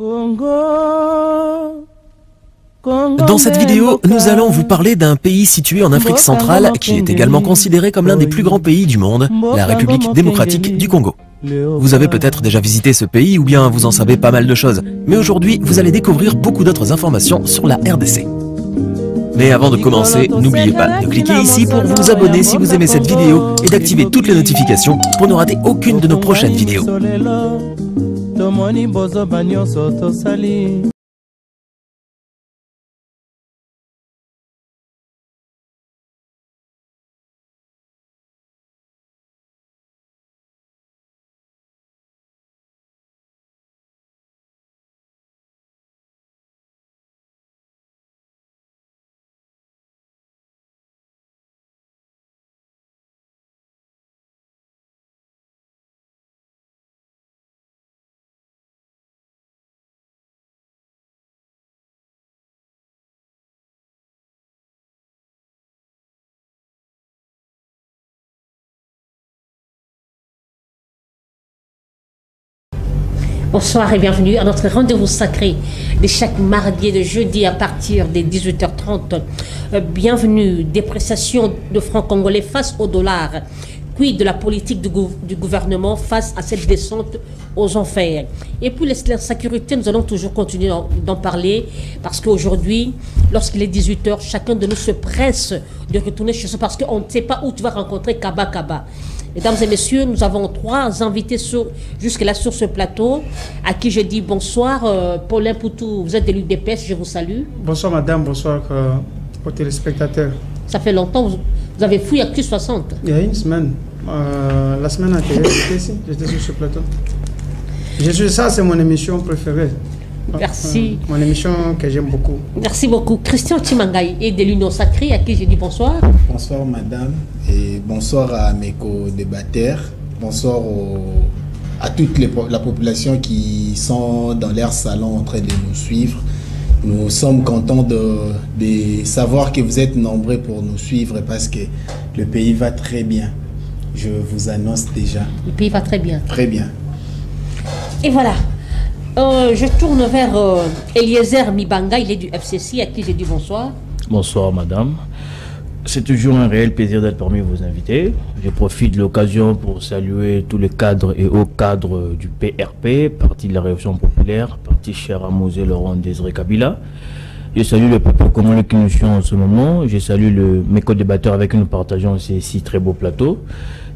Dans cette vidéo, nous allons vous parler d'un pays situé en Afrique centrale qui est également considéré comme l'un des plus grands pays du monde, la République démocratique du Congo. Vous avez peut-être déjà visité ce pays ou bien vous en savez pas mal de choses, mais aujourd'hui vous allez découvrir beaucoup d'autres informations sur la RDC. Mais avant de commencer, n'oubliez pas de cliquer ici pour vous abonner si vous aimez cette vidéo et d'activer toutes les notifications pour ne rater aucune de nos prochaines vidéos. Bonsoir et bienvenue à notre rendez-vous sacré de chaque mardi et de jeudi à partir des 18h30. Bienvenue, dépréciation de francs congolais face au dollar. Quid de la politique du gouvernement face à cette descente aux enfers. Et puis la sécurité, nous allons toujours continuer d'en parler parce qu'aujourd'hui, lorsqu'il est 18h, chacun de nous se presse de retourner chez soi parce qu'on ne sait pas où tu vas rencontrer Kaba Kaba. Mesdames et messieurs, nous avons trois invités jusque-là sur ce plateau, à qui je dis bonsoir. Paulin Poutou, vous êtes de l'UDPS, je vous salue. Bonsoir madame, bonsoir aux téléspectateurs. Ça fait longtemps, vous avez fouillé Actu 60. Il y a une semaine, la semaine antérieure, j'étais ici, j'étais sur ce plateau. Ça, c'est mon émission préférée. Merci. Mon émission que j'aime beaucoup. Merci beaucoup. Christian Timangaï est de l'Union Sacrée, à qui je dis bonsoir. Bonsoir madame et bonsoir à mes co-débatteurs. Bonsoir à toute la population qui sont dans leur salon en train de nous suivre. Nous sommes contents de savoir que vous êtes nombreux pour nous suivre parce que le pays va très bien. Je vous annonce déjà. Le pays va très bien. Très bien. Et voilà. Je tourne vers Eliezer Mibanga, il est du FCC, à qui j'ai dit bonsoir. Bonsoir madame. C'est toujours un réel plaisir d'être parmi vos invités. Je profite de l'occasion pour saluer tous les cadres et hauts cadres du PRP, Parti de la Révolution Populaire, Parti cher à Mosé Laurent Désiré Kabila. Je salue le peuple congolais qui nous suit en ce moment. Je salue mes co-débatteurs avec qui nous partageons ces très beaux plateaux.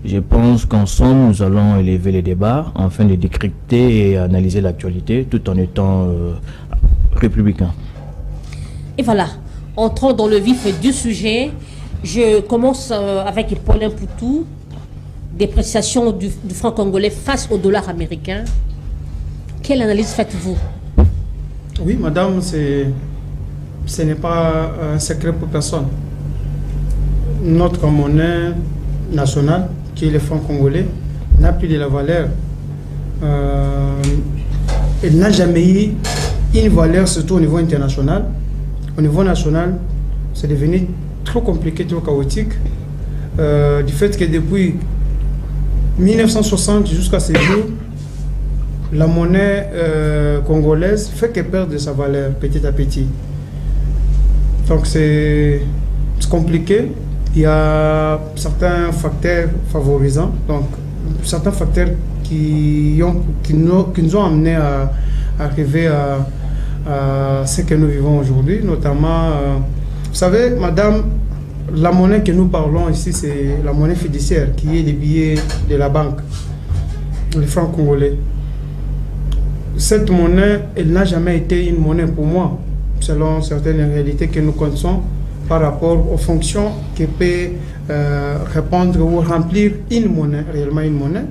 Je pense qu'ensemble, nous allons élever les débats afin de décrypter et analyser l'actualité tout en étant républicains. Et voilà, entrons dans le vif du sujet. Je commence avec Paulin Poutou. Dépréciation du franc congolais face au dollar américain. Quelle analyse faites-vous? Oui, madame, ce n'est pas un secret pour personne. Notre monnaie nationale, qui est le franc congolais, n'a plus de la valeur. Elle n'a jamais eu une valeur, surtout au niveau international. Au niveau national, c'est devenu trop compliqué, trop chaotique. Du fait que depuis 1960 jusqu'à ce jour, la monnaie congolaise fait qu'elle perd de sa valeur petit à petit. Donc c'est compliqué. Il y a certains facteurs favorisants, donc certains facteurs qui nous ont amenés à arriver à ce que nous vivons aujourd'hui, notamment, vous savez, madame, la monnaie que nous parlons ici, c'est la monnaie fiduciaire, qui est les billets de la banque, les francs congolais. Cette monnaie, elle n'a jamais été une monnaie pour moi, selon certaines réalités que nous connaissons, par rapport aux fonctions que peut répondre ou remplir une monnaie, réellement une monnaie.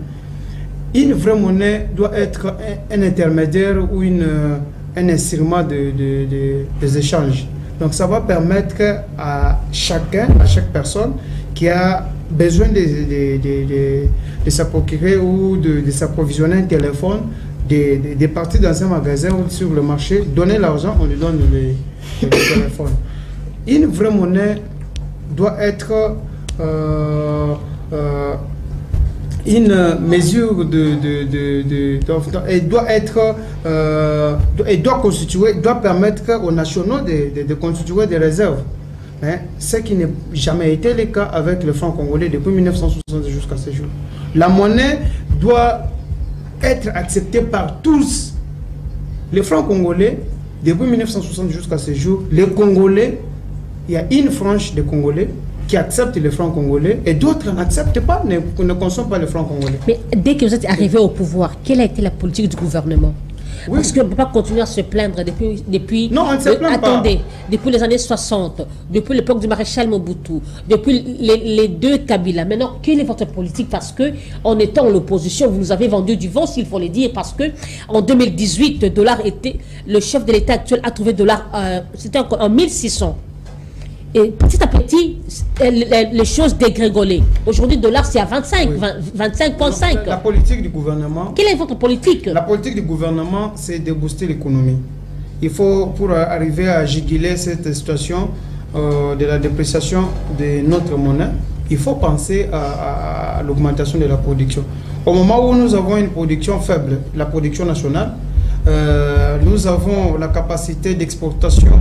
Une vraie monnaie doit être un intermédiaire ou un instrument des échanges. Donc ça va permettre à chaque personne qui a besoin de se procurer ou de s'approvisionner un téléphone, de partir dans un magasin ou sur le marché, donner l'argent, on lui donne le téléphone. Une vraie monnaie doit être une mesure doit permettre aux nationaux de constituer des réserves. Mais ce qui n'a jamais été le cas avec le franc congolais depuis 1960 jusqu'à ce jour. La monnaie doit être acceptée par tous. Le franc congolais, depuis 1960 jusqu'à ce jour, les Congolais, il y a une frange des Congolais qui acceptent le franc congolais et d'autres n'acceptent pas, ne consomment pas le franc congolais. Mais dès que vous êtes arrivé au pouvoir, quelle a été la politique du gouvernement? Oui. Parce qu'on ne peut pas continuer à se plaindre depuis non, on ne se plaint pas. Depuis les années 60, depuis l'époque du maréchal Mobutu, depuis les deux Kabila. Maintenant, quelle est votre politique? Parce que en étant l'opposition, vous nous avez vendu du vent, s'il faut le dire, parce que en 2018, le dollar était, le chef de l'État actuel a trouvé le dollar, c'était encore en 1600. Et petit à petit, les choses dégrégolées. Aujourd'hui, le dollar, c'est à 25, oui. 25,5. La politique du gouvernement... Quelle est votre politique? La politique du gouvernement, c'est de booster l'économie. Il faut, pour arriver à juguler cette situation de la dépréciation de notre monnaie, il faut penser à l'augmentation de la production. Au moment où nous avons une production faible, la production nationale, nous avons la capacité d'exportation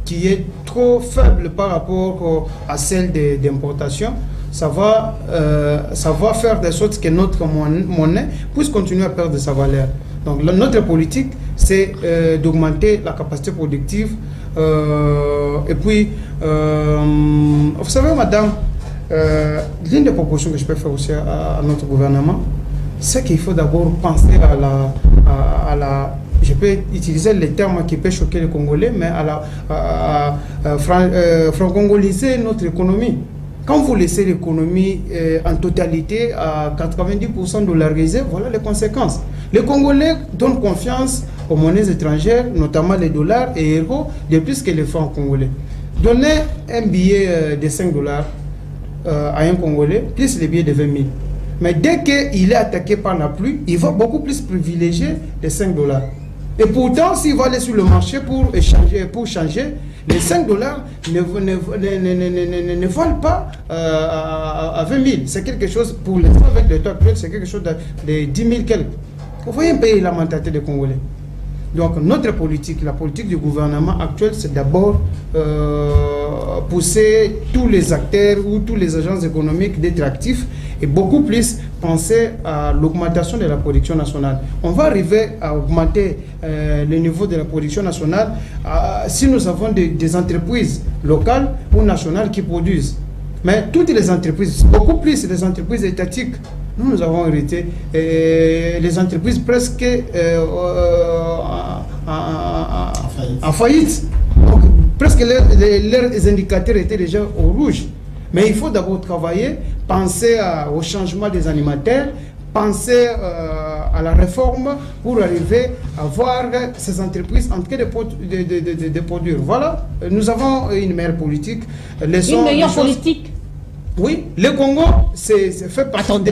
qui est trop faible par rapport à celle d'importation, ça va faire de sorte que notre monnaie puisse continuer à perdre sa valeur. Donc notre politique, c'est d'augmenter la capacité productive. Et puis, vous savez, madame, l'une des propositions que je peux faire aussi à notre gouvernement, c'est qu'il faut d'abord penser à la je peux utiliser les termes qui peuvent choquer les Congolais, mais à franco-congoliser notre économie. Quand vous laissez l'économie en totalité à 90% dollarisée, voilà les conséquences. Les Congolais donnent confiance aux monnaies étrangères, notamment les dollars et euros, de plus que les francs congolais. Donner un billet de 5 dollars à un Congolais, plus les billets de 20 000. Mais dès qu'il est attaqué par la pluie, il va beaucoup plus privilégier les 5 dollars. Et pourtant, s'il va aller sur le marché pour changer, les 5 dollars ne valent pas à 20 000. C'est quelque chose, pour l'instant, avec le taux actuel, c'est quelque chose de 10 000 quelques. Vous voyez un pays la mentalité des Congolais. Donc, notre politique, la politique du gouvernement actuel, c'est d'abord pousser tous les acteurs ou tous les agences économiques d'être actifs et beaucoup plus penser à l'augmentation de la production nationale. On va arriver à augmenter le niveau de la production nationale si nous avons des entreprises locales ou nationales qui produisent. Mais toutes les entreprises, beaucoup plus les entreprises étatiques, nous avons hérité les entreprises presque en faillite. Donc, presque leurs indicateurs étaient déjà au rouge. Mais il faut d'abord travailler, penser au changement des animateurs, penser à la réforme pour arriver à voir ces entreprises en train de produire. Voilà, nous avons une meilleure politique. Une meilleure politique? Oui, le Congo, c'est fait partie... Attendez.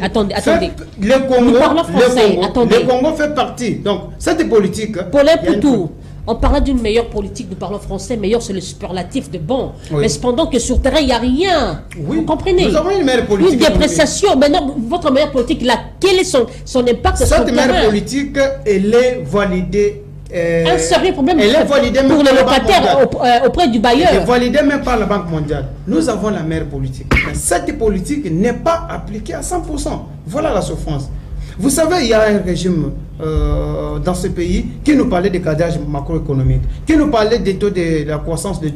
Le Congo, nous parlons français, attendez. Le Congo fait partie. Donc, cette politique... Paulin Poutou, on parlait d'une meilleure politique, nous parlons français, meilleur c'est le superlatif de bon. Oui. Mais cependant que sur le terrain, il n'y a rien. Oui. Vous comprenez? Nous avons une meilleure politique. Une dépréciation. Maintenant, votre meilleure politique, là, quel est son impact sur le terrain? Cette meilleure politique, elle est validée. Un sérieux problème elle est validée pour les locataires auprès du bailleur. Elle est validée même par la Banque mondiale. Nous avons la meilleure politique. Mais cette politique n'est pas appliquée à 100%. Voilà la souffrance. Vous savez, il y a un régime dans ce pays qui nous parlait des cadrages macroéconomiques, qui nous parlait des taux de la croissance de 2%,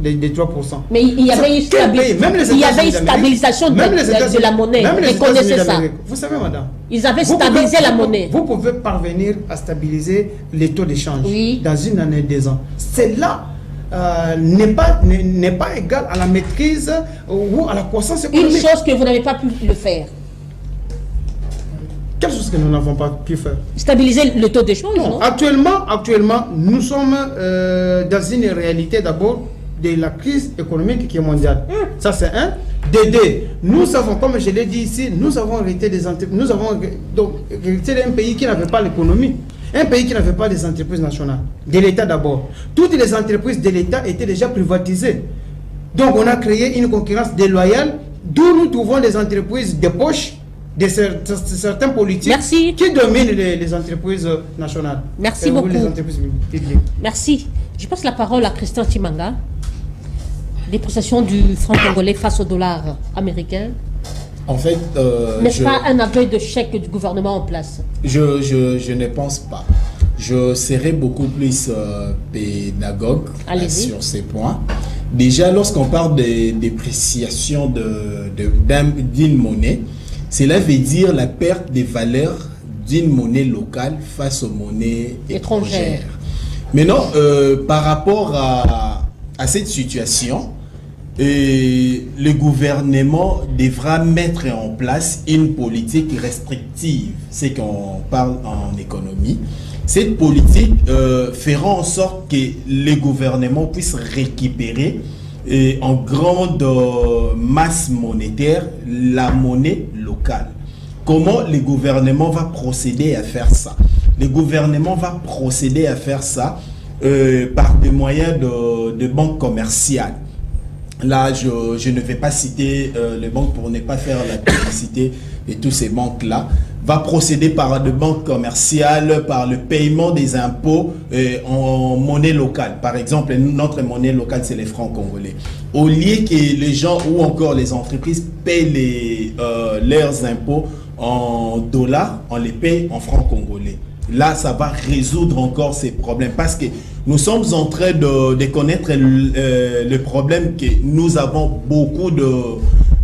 de 3%. Mais il y avait une stabilisation de la monnaie. Vous connaissez ça. Vous savez, madame. Ils avaient stabilisé la monnaie. Vous pouvez parvenir à stabiliser les taux d'échange dans une année, 2 ans. Celle-là n'est pas égal à la maîtrise ou à la croissance économique. Une chose que vous n'avez pas pu le faire. Quelle chose que nous n'avons pas pu faire? Stabiliser le taux d'échange, non? Actuellement, nous sommes dans une réalité d'abord de la crise économique qui est mondiale. Ça, c'est un. Nous avons, comme je l'ai dit ici, nous avons hérité des entreprises. Nous avons donc hérité d'un pays qui n'avait pas l'économie. Un pays qui n'avait pas des entreprises nationales. De l'État d'abord. Toutes les entreprises de l'État étaient déjà privatisées. Donc, on a créé une concurrence déloyale, d'où nous trouvons des entreprises de poche de certains politiques qui dominent les entreprises nationales. Merci beaucoup. Les entreprises publiques. Merci. Je passe la parole à Christian Timanga. Dépréciation du franc congolais face au dollar américain. En fait, n'est-ce pas un aveu de chèque du gouvernement en place? Je ne pense pas. Je serai beaucoup plus pédagogue sur ces points. Déjà, lorsqu'on parle de dépréciation d'une monnaie, cela veut dire la perte des valeurs d'une monnaie locale face aux monnaies étrangères. Maintenant, par rapport à cette situation, le gouvernement devra mettre en place une politique restrictive, c'est qu'on parle en économie. Cette politique fera en sorte que le gouvernement puisse récupérer en grande masse monétaire la monnaie locale. Comment le gouvernement va procéder à faire ça? Le gouvernement va procéder à faire ça par des moyens de banques commerciales. Là, je ne vais pas citer les banques pour ne pas faire la publicité de toutes ces banques-là. Va procéder par des banques commerciales, par le paiement des impôts en monnaie locale. Par exemple, notre monnaie locale, c'est les francs congolais. Au lieu que les gens ou encore les entreprises payent leurs impôts en dollars, on les paye en francs congolais. Là, ça va résoudre encore ces problèmes parce que nous sommes en train de connaître le problème que nous avons beaucoup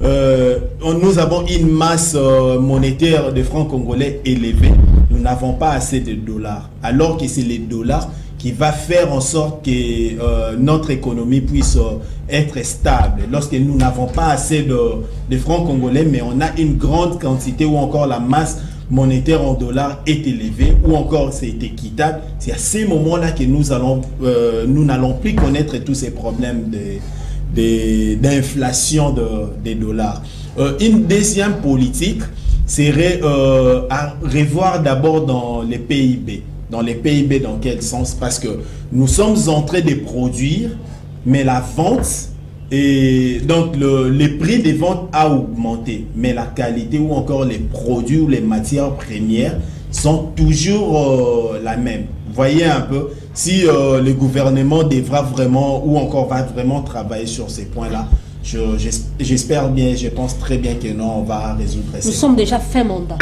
nous avons une masse monétaire de francs congolais élevée. Nous n'avons pas assez de dollars. Alors que c'est les dollars qui va faire en sorte que notre économie puisse être stable. Lorsque nous n'avons pas assez de francs congolais, mais on a une grande quantité ou encore la masse monétaire en dollars est élevée ou encore c'est équitable, c'est à ces moments-là que nous n'allons plus connaître tous ces problèmes d'inflation des dollars. Une deuxième politique serait à revoir d'abord dans les PIB. Dans les PIB, dans quel sens? Parce que nous sommes en train de produire, mais la vente, et donc le prix des ventes a augmenté, mais la qualité ou encore les produits ou les matières premières sont toujours la même. Voyez un peu, si le gouvernement devra vraiment ou encore va vraiment travailler sur ces points-là, j'espère bien, je pense très bien que non, on va résoudre ça. Nous sommes déjà fin mandat.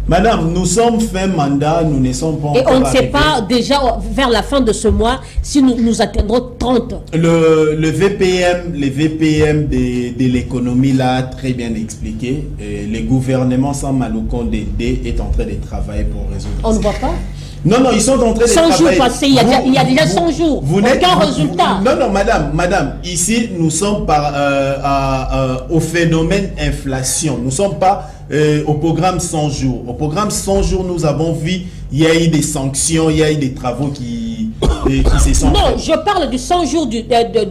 Madame, nous sommes fin mandat, nous ne sommes pas encore. Et on ne sait pas déjà vers la fin de ce mois si nous atteindrons 30. Le VPM de l'économie l'a très bien expliqué. Le gouvernement sans Maloukonde est en train de travailler pour résoudre ça. On ne voit pas? Non, ils sont en train de travailler. 100 jours passés, il y a déjà 100 jours. Aucun résultat. Non, madame, ici, nous sommes au phénomène inflation. Nous ne sommes pas au programme 100 jours. Au programme 100 jours, nous avons vu, il y a eu des sanctions, il y a eu des travaux qui se sont Non, je parle du 100 jours du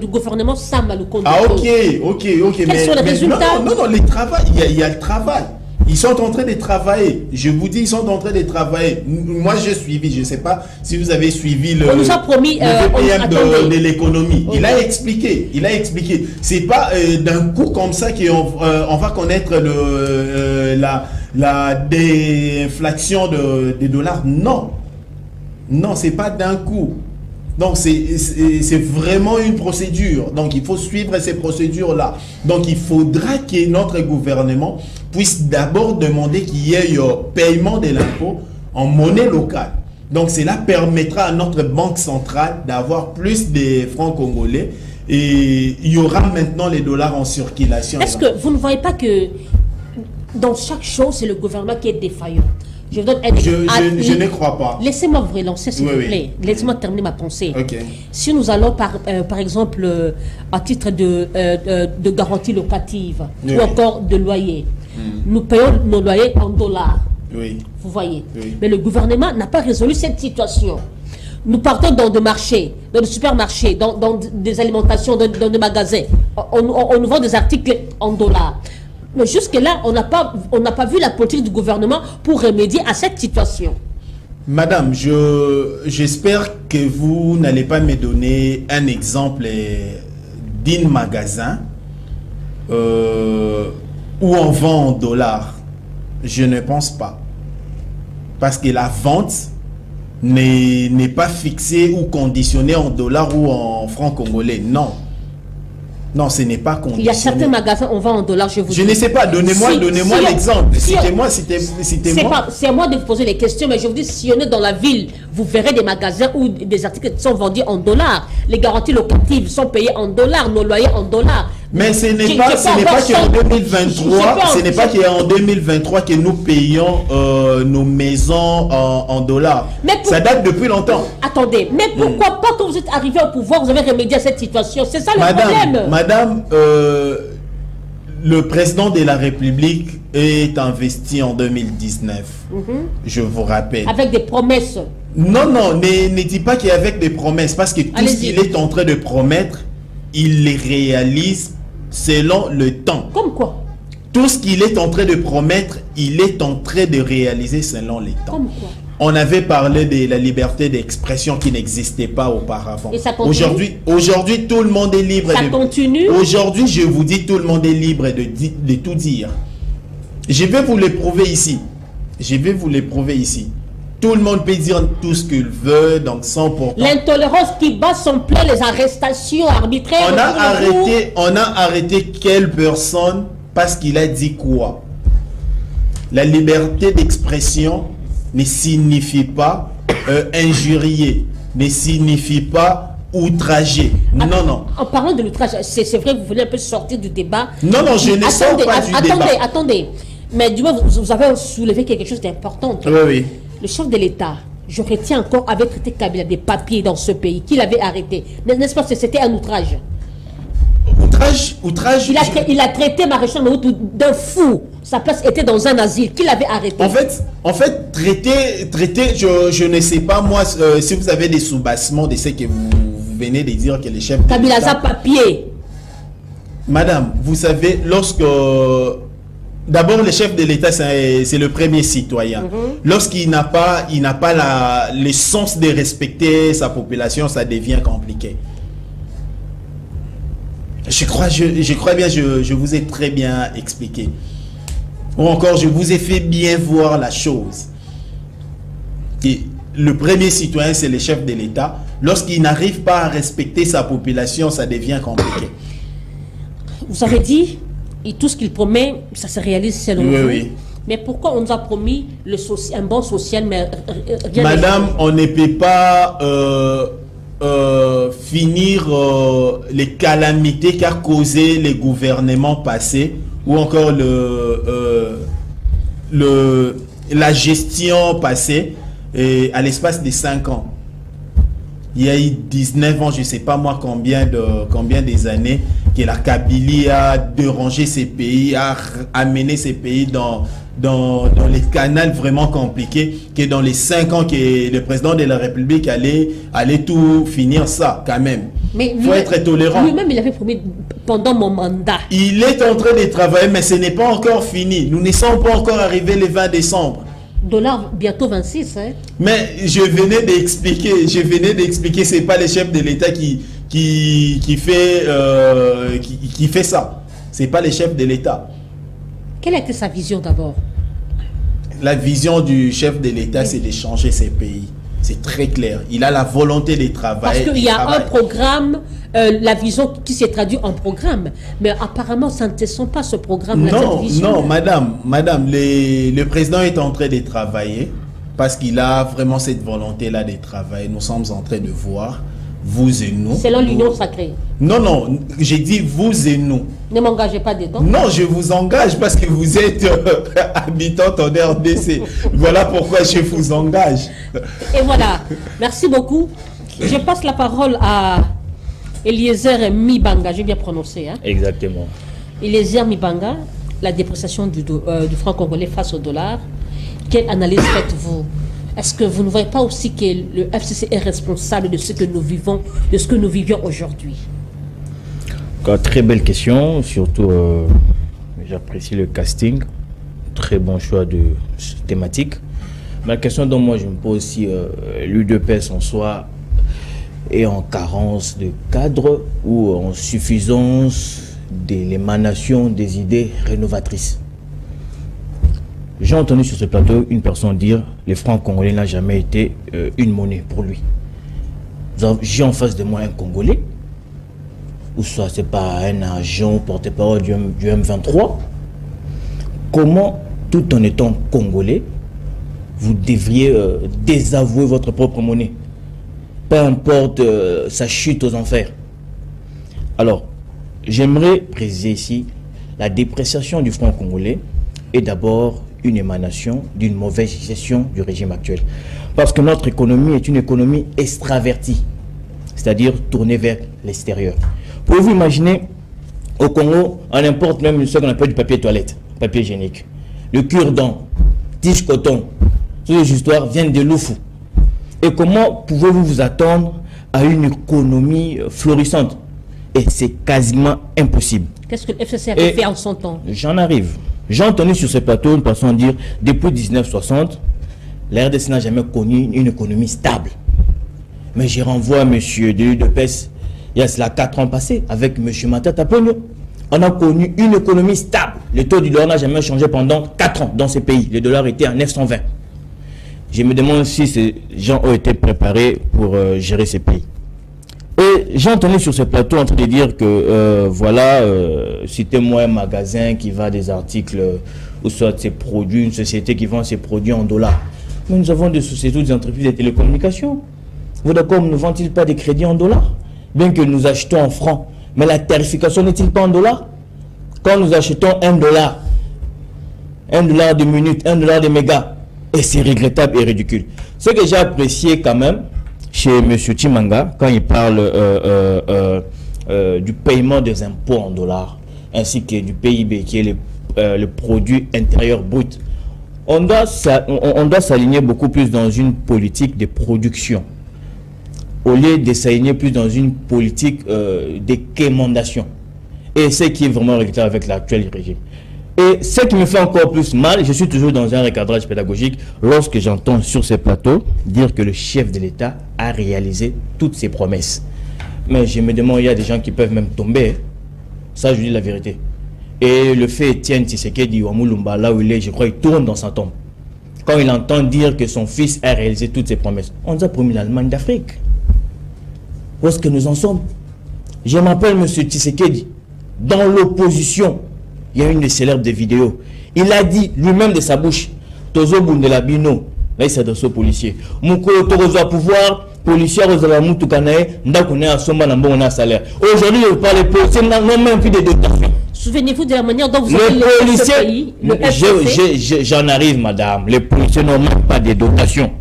gouvernement Sam Maloukonde. Ah, ok. Quels sont les résultats? Non, il y a le travail. Ils sont en train de travailler. Je vous dis, ils sont en train de travailler. Moi, j'ai suivi. Je ne sais pas si vous avez suivi le VPM de l'économie. Okay. Il a expliqué. C'est pas d'un coup comme ça qu'on va connaître la déflation des dollars. Non, c'est pas d'un coup. Donc, c'est vraiment une procédure. Donc, il faut suivre ces procédures-là. Donc, il faudra que notre gouvernement puisse d'abord demander qu'il y ait paiement de l'impôt en monnaie locale. Donc, cela permettra à notre banque centrale d'avoir plus de francs congolais et il y aura maintenant les dollars en circulation. Est-ce que vous ne voyez pas que dans chaque chose, c'est le gouvernement qui est défaillant? Je ne crois pas. Laissez-moi vous relancer, s'il vous plaît. Laissez-moi terminer ma pensée. Okay. Si nous allons, par exemple, à titre de garantie locative ou encore de loyer, nous payons nos loyers en dollars. Oui. Vous voyez. Oui. Mais le gouvernement n'a pas résolu cette situation. Nous partons dans des marchés, dans des supermarchés, dans des alimentations, dans des magasins. On nous vend des articles en dollars. Mais jusque-là, on n'a pas vu la politique du gouvernement pour remédier à cette situation. Madame, j'espère que vous n'allez pas me donner un exemple d'un magasin où on vend en dollars Je ne pense pas. Parce que la vente n'est pas fixée ou conditionnée en dollars ou en francs congolais. Non. Non, ce n'est pas conditionné. Il y a certains magasins, on vend en dollars, je vous dis. Je ne sais pas, donnez-moi l'exemple. Citez-moi. C'est à moi de vous poser les questions, mais je vous dis, si on est dans la ville, vous verrez des magasins où des articles sont vendus en dollars. Les garanties locatives sont payées en dollars, nos loyers en dollars. Mais ce n'est pas qu'en 2023 que nous payons nos maisons en dollars. Ça date depuis longtemps. Attendez, mais pourquoi pas quand vous êtes arrivé au pouvoir, vous avez remédié à cette situation? C'est ça le problème. Madame, le président de la République est investi en 2019. Je vous rappelle. Avec des promesses. Non, ne dis pas qu'il y a avec des promesses, parce que tout ce qu'il est en train de promettre, il les réalise selon le temps. Comme quoi? Tout ce qu'il est en train de promettre, il est en train de réaliser selon les temps. Comme quoi? On avait parlé de la liberté d'expression qui n'existait pas auparavant. Et ça continue? Aujourd'hui, tout le monde est libre. Ça continue? Aujourd'hui, je vous dis, tout le monde est libre de tout dire. Je vais vous le prouver ici. Tout le monde peut dire tout ce qu'il veut, donc sans pourtant... L'intolérance qui bat son plein, les arrestations arbitraires... On a arrêté quelle personne parce qu'il a dit quoi? La liberté d'expression ne signifie pas injurier, ne signifie pas outrager. Non. En parlant de l'outrage, c'est vrai que vous voulez un peu sortir du débat. Non, je ne sors pas du débat. Attendez. Mais du moins, vous avez soulevé quelque chose d'important. Oui. Le chef de l'État, je retiens encore, avait traité Kabila des papiers dans ce pays, qu'il avait arrêté. N'est-ce pas que c'était un outrage? Outrage. Il a traité Maréchal Mobutu d'un fou. Sa place était dans un asile, qu'il avait arrêté. En fait, traiter, je ne sais pas, moi, si vous avez des soubassements de ce que vous venez de dire que les chefs de Kabila a papier. Madame, vous savez, lorsque... D'abord, le chef de l'État, c'est le premier citoyen. Lorsqu'il n'a pas le sens de respecter sa population, ça devient compliqué. Je crois bien, je vous ai très bien expliqué. Ou encore, je vous ai fait bien voir la chose. Et le premier citoyen, c'est le chef de l'État. Lorsqu'il n'arrive pas à respecter sa population, ça devient compliqué. Vous avez dit... Et tout ce qu'il promet, ça se réalise selon vous. Oui. Mais pourquoi on nous a promis un bon social, mais rien? Madame, on ne peut pas finir les calamités qu'a causé les gouvernements passés ou encore la gestion passée à l'espace de 5 ans. Il y a eu 19 ans, je ne sais pas moi combien des années, que la Kabylie a dérangé ces pays, a amené ces pays dans les canaux vraiment compliqués, que dans les 5 ans que le président de la République allait tout finir ça quand même. Mais il faut être tolérant. Lui-même, il avait promis pendant mon mandat. Il est en train de travailler, mais ce n'est pas encore fini. Nous ne sommes pas encore arrivés le 20 décembre. Dollar bientôt 26, hein? Mais je venais d'expliquer, c'est pas le chef de l'État qui fait ça. C'est pas le chef de l'État. Quelle était sa vision d'abord? La vision du chef de l'État, c'est de changer ces pays. C'est très clair. Il a la volonté de travailler. Parce qu'il y a un programme, la vision qui s'est traduite en programme. Mais apparemment, ça ne sont pas ce programme. Non, madame, le président est en train de travailler parce qu'il a vraiment cette volonté-là de travailler. Nous sommes en train de voir, vous et nous. Selon l'union sacrée. Non, j'ai dit vous et nous. Ne m'engagez pas dedans. Non, je vous engage parce que vous êtes habitante en RDC. Voilà pourquoi je vous engage. Et voilà. Merci beaucoup. Je passe la parole à Eliezer Mibanga. J'ai bien prononcé. Hein? Exactement. Eliezer Mibanga, la dépréciation du franc congolais face au dollar. Quelle analyse faites-vous? Est-ce que vous ne voyez pas aussi que le FCC est responsable de ce que nous vivons, de ce que nous vivions aujourd'hui? Très belle question, surtout j'apprécie le casting, très bon choix de thématique. Ma question dont moi je me pose aussi, l'UDPS en soi est en carence de cadre ou en suffisance de l'émanation des idées rénovatrices? J'ai entendu sur ce plateau une personne dire les francs congolais n'a jamais été une monnaie pour lui. J'ai en face de moi un Congolais, ou soit c'est pas un agent porte-parole du M23. Comment, tout en étant Congolais, vous devriez désavouer votre propre monnaie? Peu importe sa chute aux enfers. Alors, j'aimerais préciser ici, la dépréciation du franc congolais est d'abord une émanation d'une mauvaise gestion du régime actuel. Parce que notre économie est une économie extravertie, c'est-à-dire tournée vers l'extérieur. Pouvez-vous imaginer, au Congo, on importe même ce qu'on appelle du papier toilette, papier hygiénique. Le cure-dent, tige coton, toutes les histoires viennent de l'Oufou. Et comment pouvez-vous vous attendre à une économie florissante? Et c'est quasiment impossible. Qu'est-ce que le FCC a fait en son temps? J'en arrive. J'ai entendu sur ce plateau une personne dire, depuis 1960, la RDC n'a jamais connu une économie stable. Mais j'y renvoie à M. Denis Depès, il y a cela 4 ans passés, avec M. Matata Ponyo. On a connu une économie stable. Le taux du dollar n'a jamais changé pendant 4 ans dans ces pays. Le dollar était à 920. Je me demande si ces gens ont été préparés pour gérer ces pays. Et j'ai entendu sur ce plateau en train de dire que, voilà, citez-moi un magasin qui vend des articles, ou soit ses produits, une société qui vend ses produits en dollars. Mais nous avons des sociétés, des entreprises de télécommunications. Vous d'accord, ne vendent-ils pas des crédits en dollars? Bien que nous achetons en francs. Mais la tarification n'est-il pas en dollars? Quand nous achetons $1 de minute, $1 de méga, et c'est regrettable et ridicule. Ce que j'ai apprécié quand même chez M. Chimanga, quand il parle du paiement des impôts en dollars, ainsi que du PIB, qui est le produit intérieur brut, on doit s'aligner beaucoup plus dans une politique de production, au lieu de s'aligner plus dans une politique de quémandation. Et c'est qui est vraiment regrettable avec l'actuel régime. Et ce qui me fait encore plus mal, je suis toujours dans un recadrage pédagogique lorsque j'entends sur ces plateaux dire que le chef de l'État a réalisé toutes ses promesses. Mais je me demande, il y a des gens qui peuvent même tomber. Ça, je dis la vérité. Et le fait Étienne Tshisekedi Wamulumba, là où il est, je crois, il tourne dans sa tombe. Quand il entend dire que son fils a réalisé toutes ses promesses, on nous a promis l'Allemagne d'Afrique. Où est-ce que nous en sommes? Je m'appelle M. Tshisekedi, dans l'opposition. Il y a une des célèbres des vidéos. Il a dit lui-même de sa bouche, Tozo Bundelabino, là il s'adresse aux policiers. Mouko Tozo pouvoir, policier Rosalamou Tukanae, Ndakone a Soma Nambo on a salaire. Aujourd'hui, les policiers n'ont même plus de dotation. Souvenez-vous de la manière dont vous avez les policiers, j'en arrive madame, les policiers n'ont même pas de dotation.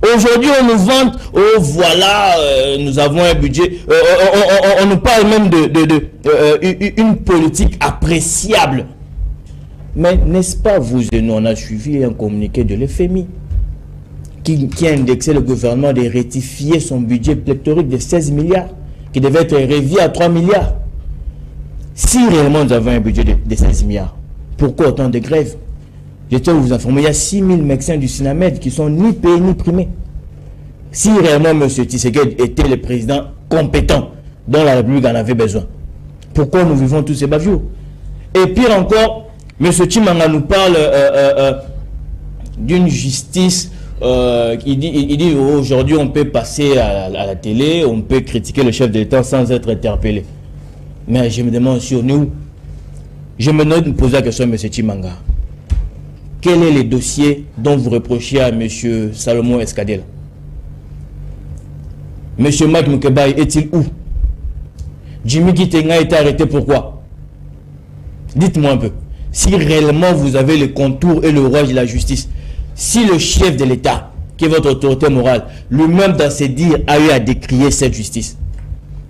Aujourd'hui, on nous vante, oh voilà, nous avons un budget, on nous parle même une politique appréciable. Mais n'est-ce pas, vous et nous, on a suivi un communiqué de l'FMI qui a indexé le gouvernement de rectifier son budget pléthorique de 16 milliards, qui devait être révisé à 3 milliards. Si réellement nous avons un budget de 16 milliards, pourquoi autant de grèves? Je tiens à vous informer, il y a 6000 médecins du SINAMED qui sont ni payés ni primés. Si réellement M. Tshisekedi était le président compétent dont la République en avait besoin, pourquoi nous vivons tous ces bavures? Et pire encore, M. Chimanga nous parle d'une justice. Il dit aujourd'hui on peut passer à la télé, on peut critiquer le chef de l'État sans être interpellé. Mais je me demande si on est où? Je me demande de poser la question à M. Chimanga. Quel est le dossier dont vous reprochez à M. Salomon Escadel? M. Mike Moukebaï est-il où? Jimmy Kitenga a été arrêté pourquoi? Dites-moi un peu. Si réellement vous avez le contour et le rouage de la justice, si le chef de l'État, qui est votre autorité morale, lui-même dans ses dires a eu à décrier cette justice,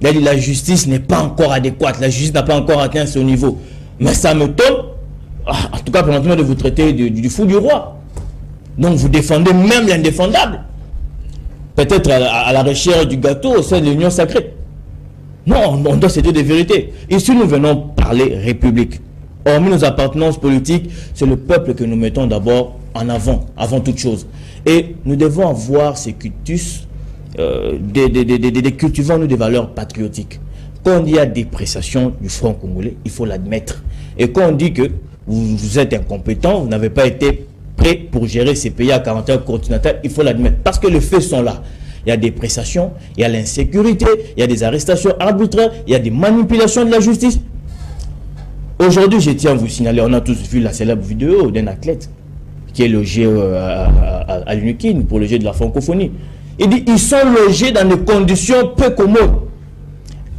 il a dit la justice n'est pas encore adéquate, la justice n'a pas encore atteint ce niveau. Mais ça me tombe. En tout cas, permettez-moi de vous traiter du fou du roi. Donc, vous défendez même l'indéfendable. Peut-être à la recherche du gâteau au sein de l'union sacrée. Non, on doit se dire des vérités. Ici, nous venons parler République. Hormis nos appartenances politiques, c'est le peuple que nous mettons d'abord en avant toute chose. Et nous devons avoir ces cultus, cultivant nous des valeurs patriotiques. Quand il y a dépréciation du franc congolais, il faut l'admettre. Et quand on dit que vous êtes incompétent, vous n'avez pas été prêt pour gérer ces pays à caractère continental, il faut l'admettre. Parce que les faits sont là. Il y a des prestations, il y a l'insécurité, il y a des arrestations arbitraires, il y a des manipulations de la justice. Aujourd'hui, je tiens à vous signaler, on a tous vu la célèbre vidéo d'un athlète qui est logé à l'UNIKIN pour le jeu de la francophonie. Il dit, ils sont logés dans des conditions peu commodes.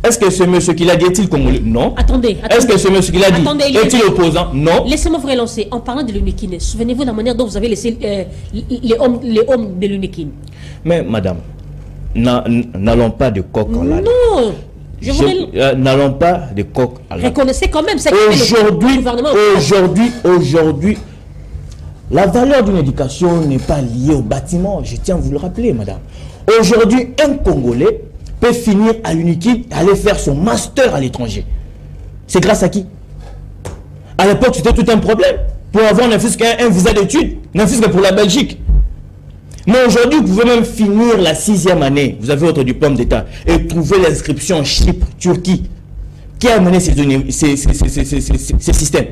Est-ce que ce monsieur qui l'a dit est-il congolais? Non. Attendez. Est-ce que ce monsieur qui l'a dit est-il opposant? Non. Laissez-moi vous relancer. En parlant de l'UNIKIN, souvenez-vous de la manière dont vous avez laissé les hommes de l'UNIKIN. Mais madame, n'allons pas de coq en l'âne. Non. N'allons pas de coq à l'âne. Reconnaissez quand même ça. Aujourd'hui, la valeur d'une éducation n'est pas liée au bâtiment. Je tiens à vous le rappeler, madame. Aujourd'hui, un Congolais peut finir à l'UNIKIN et aller faire son master à l'étranger. C'est grâce à qui? À l'époque, c'était tout un problème. Pour avoir un visa d'études, ne fût-ce que pour la Belgique. Mais aujourd'hui, vous pouvez même finir la 6e année. Vous avez votre diplôme d'État et trouver l'inscription en Chypre, Turquie. Qui a mené ces systèmes?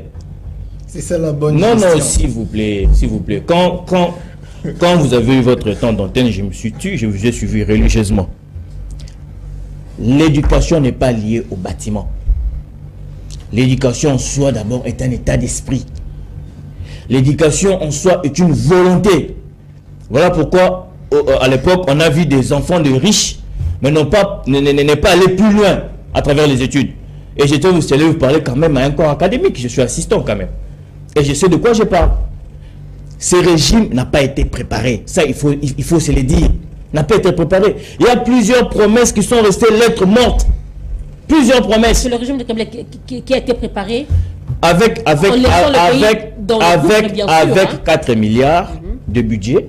C'est ça la bonne question. Non, s'il vous plaît, s'il vous plaît. Quand vous avez eu votre temps d'antenne, je me suis tué, je vous ai suivi religieusement. L'éducation n'est pas liée au bâtiment. L'éducation en soi, d'abord, est un état d'esprit. L'éducation en soi est une volonté. Voilà pourquoi, à l'époque, on a vu des enfants de riches, mais n'est pas allé plus loin à travers les études. Et j'étais vous parler quand même à un corps académique. Je suis assistant quand même. Et je sais de quoi je parle. Ce régime n'a pas été préparé. Ça, il faut se le dire. N'a pas été préparé. Il y a plusieurs promesses qui sont restées lettres mortes. Plusieurs promesses. C'est le régime de Kabila qui a été préparé avec 4 milliards de budget.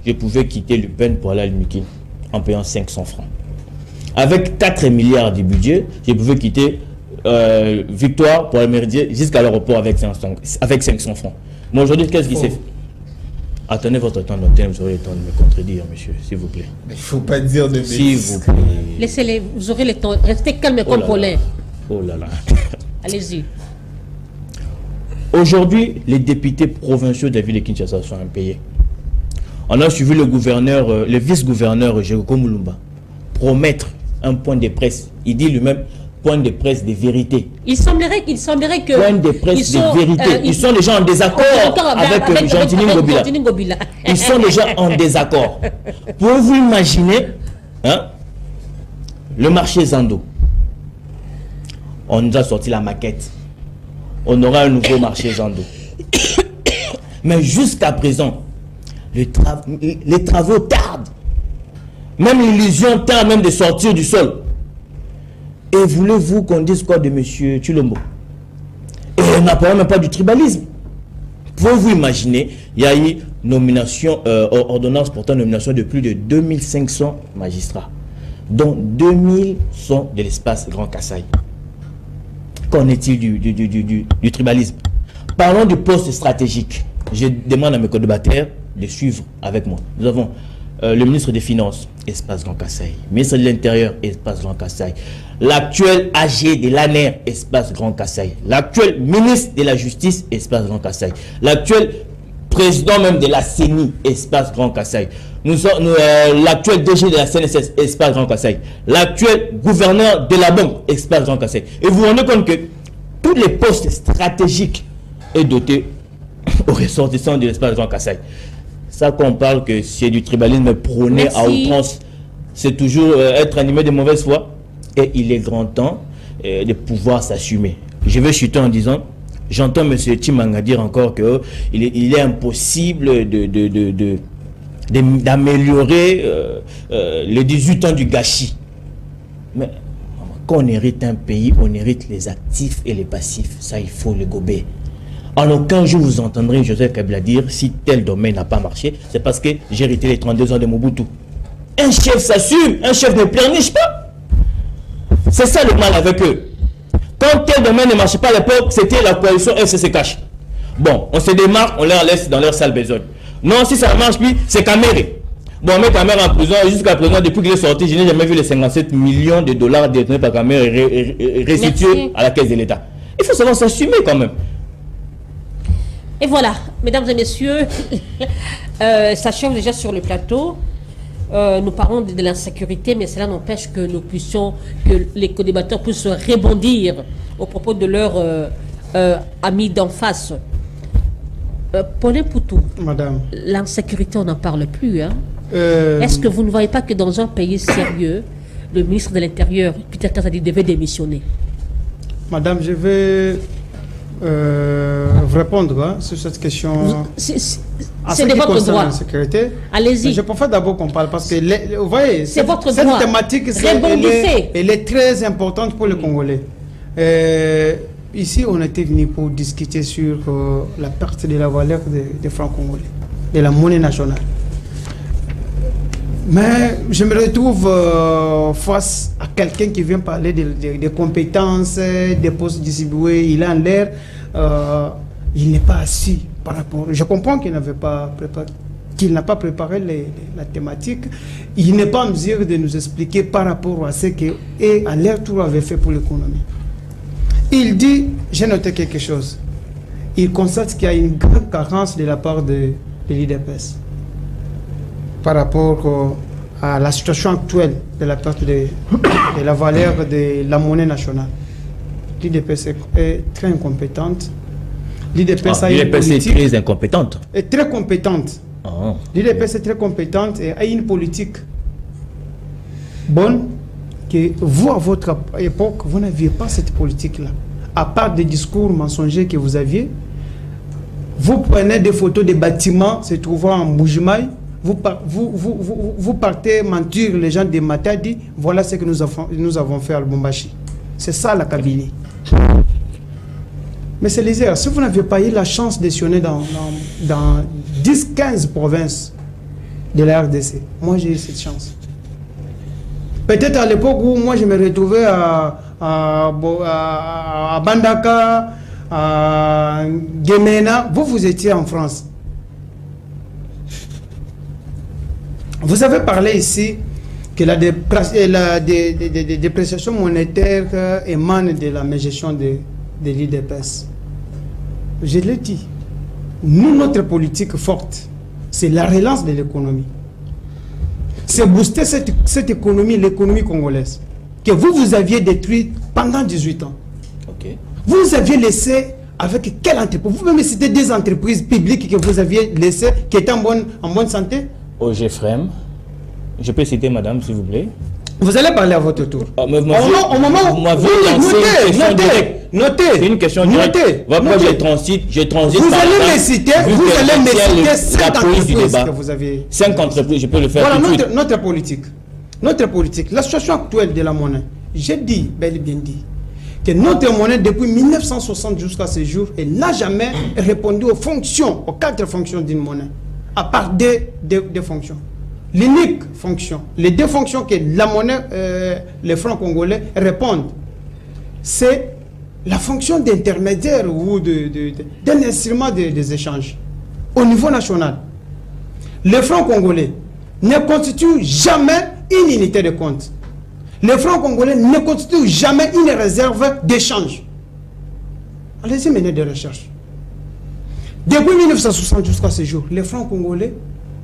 Je pouvais quitter Le Pen pour aller à l'UNIKIN en payant 500 francs. Avec 4 milliards de budget, je pouvais quitter Victoire pour aller Méridien jusqu'à l'aéroport avec 500 francs. Mais aujourd'hui, qu'est-ce qui s'est fait? Attendez votre temps d'antenne, vous aurez le temps de me contredire, monsieur, s'il vous plaît. Mais il ne faut pas dire de bêtises. S'il vous plaît. Laissez-les, vous aurez le temps. Restez calme comme Paulin. Oh là là. Allez-y. Aujourd'hui, les députés provinciaux de la ville de Kinshasa sont impayés. On a suivi le gouverneur, le vice-gouverneur Jérôme Moulumba promettre un point de presse. Il dit lui-même point de presse de vérité. Il semblerait que point de presse de vérité. Ils sont déjà en désaccord avec Jean-Denis Ngobila. Ils sont déjà en désaccord. Pouvez-vous imaginer le marché Zando? On nous a sorti la maquette. On aura un nouveau marché Zando. Mais jusqu'à présent, les travaux tardent. Même l'illusion tarde même de sortir du sol. Et voulez-vous qu'on dise quoi de M. Tshilombo? Et on n'a même pas du tribalisme. Pouvez-vous imaginer, il y a eu nomination, ordonnance portant nomination de plus de 2500 magistrats, dont 2000 sont de l'espace Grand Kassai. Qu'en est-il du tribalisme? Parlons du poste stratégique. Je demande à mes co-débatteurs de suivre avec moi. Nous avons le ministre des Finances, espace Grand Kassai. Ministre de l'Intérieur, espace Grand Kassai. L'actuel AG de l'ANER, espace Grand Kassai. L'actuel ministre de la Justice, espace Grand Kassai. L'actuel président même de la CENI, espace Grand Kassai. L'actuel DG de la CNSS, espace Grand Kassai. L'actuel gouverneur de la banque, espace Grand Kassai. Et vous vous rendez compte que tous les postes stratégiques est doté aux ressortissants de l'espace Grand Kassai. Ça qu'on parle que c'est du tribalisme prôné à outrance, c'est toujours être animé de mauvaise foi. Et il est grand temps de pouvoir s'assumer. Je vais chuter en disant, j'entends M. Tshimanga dire encore qu'il est impossible d'améliorer les 18 ans du gâchis. Mais quand on hérite un pays, on hérite les actifs et les passifs. Ça, il faut le gober. En aucun jour, vous entendrez Joseph Kabila dire si tel domaine n'a pas marché, c'est parce que j'ai hérité les 32 ans de Mobutu. Un chef s'assume, un chef ne pleurniche pas. C'est ça le mal avec eux. Quand tel domaine ne marchait pas à l'époque, c'était la coalition FCC-Cash. Bon, on se démarque, on leur laisse dans leur sale besogne. Non, si ça ne marche plus, c'est Kamere. Bon, on met Kamere en prison, jusqu'à présent, depuis qu'il est sorti, je n'ai jamais vu les 57 millions de dollars détenus par Kamere restitués à la caisse de l'État. Il faut savoir s'assumer quand même. Et voilà, mesdames et messieurs, ça change déjà sur le plateau. Nous parlons de l'insécurité, mais cela n'empêche que nous puissions, que les co-débatteurs puissent rebondir au propos de leurs amis d'en face. Pauline Poutou, Madame, l'insécurité, on n'en parle plus. Hein? Est-ce que vous ne voyez pas que dans un pays sérieux, le ministre de l'Intérieur, Peter Kazadi, devait démissionner? Madame, je vais répondre sur cette question. C'est de votre droit. Allez-y. Je préfère d'abord qu'on parle parce que, vous voyez, cette thématique, elle est très importante pour les Congolais. Ici, on était venu pour discuter sur la perte de la valeur des francs congolais, de la monnaie nationale. Mais je me retrouve face à quelqu'un qui vient parler des compétences, des postes distribués. Il a en l'air, il n'est pas assis par rapport. Je comprends qu'il n'avait pas préparé, qu'il n'a pas préparé la thématique. Il n'est pas en mesure de nous expliquer par rapport à ce qu'à l'air tout avait fait pour l'économie. Il dit, j'ai noté quelque chose. Il constate qu'il y a une grande carence de la part de l'IDPS par rapport à la situation actuelle de la perte de la valeur de la monnaie nationale. L'IDPS est très incompétente. L'IDPS est très incompétente. Est très compétente. L'IDPS est très compétente et a une politique bonne que vous, à votre époque, vous n'aviez pas cette politique-là. À part des discours mensongers que vous aviez, vous prenez des photos des bâtiments se trouvant en Mbujimaï, vous partez mentir les gens de Matadi, voilà ce que nous avons fait à Lubumbashi. C'est ça la Kabylie. Mais c'est les erreurs. Si vous n'avez pas eu la chance de sillonner dans 10-15 provinces de la RDC, moi j'ai eu cette chance. Peut-être à l'époque où moi je me retrouvais à Bandaka, à Gemena, vous étiez en France. Vous avez parlé ici que la dépréciation monétaire émane de la mégestion de l'IDPS. Je l'ai dit. Nous, notre politique forte, c'est la relance de l'économie. C'est booster cette économie, l'économie congolaise, que vous aviez détruite pendant 18 ans. Okay. Vous aviez laissé avec quelle entreprise? Vous même citer des entreprises publiques que vous aviez laissées, qui étaient en bonne santé? OGFREM. Je peux citer madame, s'il vous plaît? Vous allez parler à votre tour. Au moment où vous m'avez notez. C'est une question directe. Je transite. Vous allez me citer 5 entreprises que vous avez. 5 entreprises, je peux le faire. Voilà notre politique. Notre politique. La situation actuelle de la monnaie. J'ai dit, bel et bien dit, que notre monnaie, depuis 1960 jusqu'à ce jour, elle n'a jamais répondu aux fonctions, aux 4 fonctions d'une monnaie, à part des fonctions. L'unique fonction, les 2 fonctions que la monnaie, les francs congolais répondent, c'est la fonction d'intermédiaire ou d'un instrument des échanges. Au niveau national, les francs congolais ne constituent jamais une unité de compte. Les francs congolais ne constituent jamais une réserve d'échange. Allez-y mener des recherches. Depuis 1960 jusqu'à ce jour, les francs congolais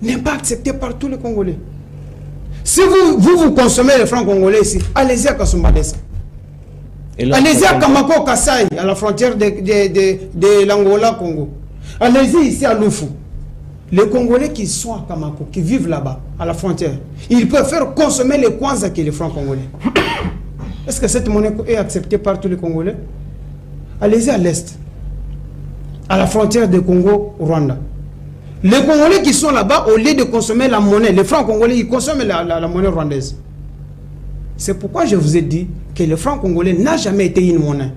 n'est pas accepté par tous les Congolais. Si vous consommez les francs congolais ici, allez-y à Kasumbalesa. Allez-y à Kamako Kasai, à la frontière de l'Angola, Congo. Allez-y ici à Lufu. Les Congolais qui sont à Kamako, qui vivent là-bas, à la frontière, ils préfèrent consommer les kwanza que les francs congolais. Est-ce que cette monnaie est acceptée par tous les Congolais? Allez-y à l'Est, à la frontière de Congo-Rwanda. Les Congolais qui sont là-bas, au lieu de consommer la monnaie, les francs congolais, ils consomment la monnaie rwandaise. C'est pourquoi je vous ai dit que le franc congolais n'a jamais été une monnaie.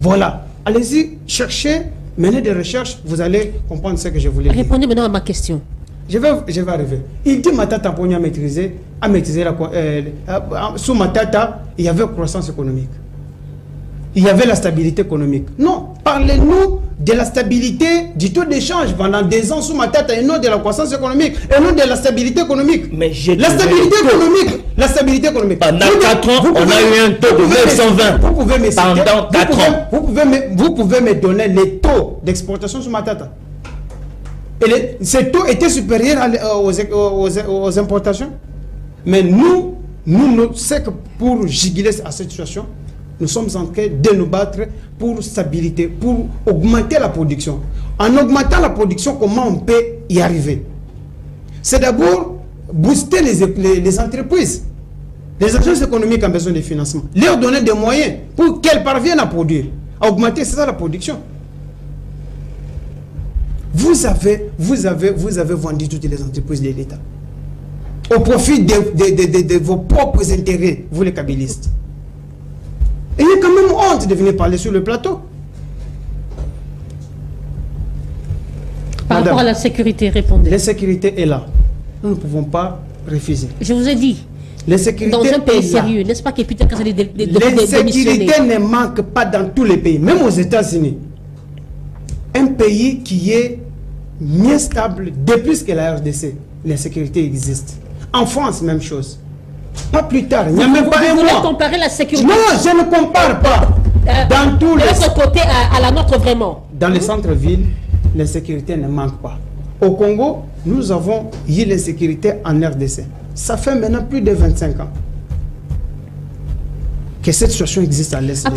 Voilà. Allez-y, cherchez, menez des recherches, vous allez comprendre ce que je voulais dire. Répondez maintenant à ma question. Je vais arriver. Il dit Matata Pogna a maîtrisé sous Matata, il y avait croissance économique. il y avait la stabilité économique. Non, parlez-nous de la stabilité du taux d'échange pendant des ans sous ma tête et non de la croissance économique et non de la stabilité économique. Mais la stabilité économique. Pendant 4 ans, on a eu un taux de 920. Vous pouvez me citer, pendant 4 ans. Vous pouvez me donner les taux d'exportation sous ma tête. Et ces taux étaient supérieurs aux importations. Mais nous c'est que pour juguler à cette situation, nous sommes en train de nous battre pour stabilité, pour augmenter la production. En augmentant la production, comment on peut y arriver? C'est d'abord booster les entreprises. Les agences économiques ont besoin de financement. Leur donner des moyens pour qu'elles parviennent à produire, à augmenter, c'est ça la production. Vous avez vendu toutes les entreprises de l'État au profit de vos propres intérêts, vous les kabylistes. Et il y a quand même honte de venir parler sur le plateau. Par rapport à la sécurité, répondez. La sécurité est là. Nous ne pouvons pas refuser. Je vous ai dit, la sécurité dans un pays est là. sérieux, n'est-ce pas que Peter Kassali La sécurité ne manque pas dans tous les pays, même aux États-Unis. Un pays qui est mieux stable depuis que la RDC, la sécurité existe. En France, même chose. Pas plus tard, il n'y a même pas un mois. Vous voulez comparer la sécurité? Non, je ne compare pas. Dans tous les... De l'autre côté à la nôtre, vraiment. Dans les centres-villes, la sécurité ne manque pas. Au Congo, nous avons eu l'insécurité en RDC. Ça fait maintenant plus de 25 ans que cette situation existe à l'Est.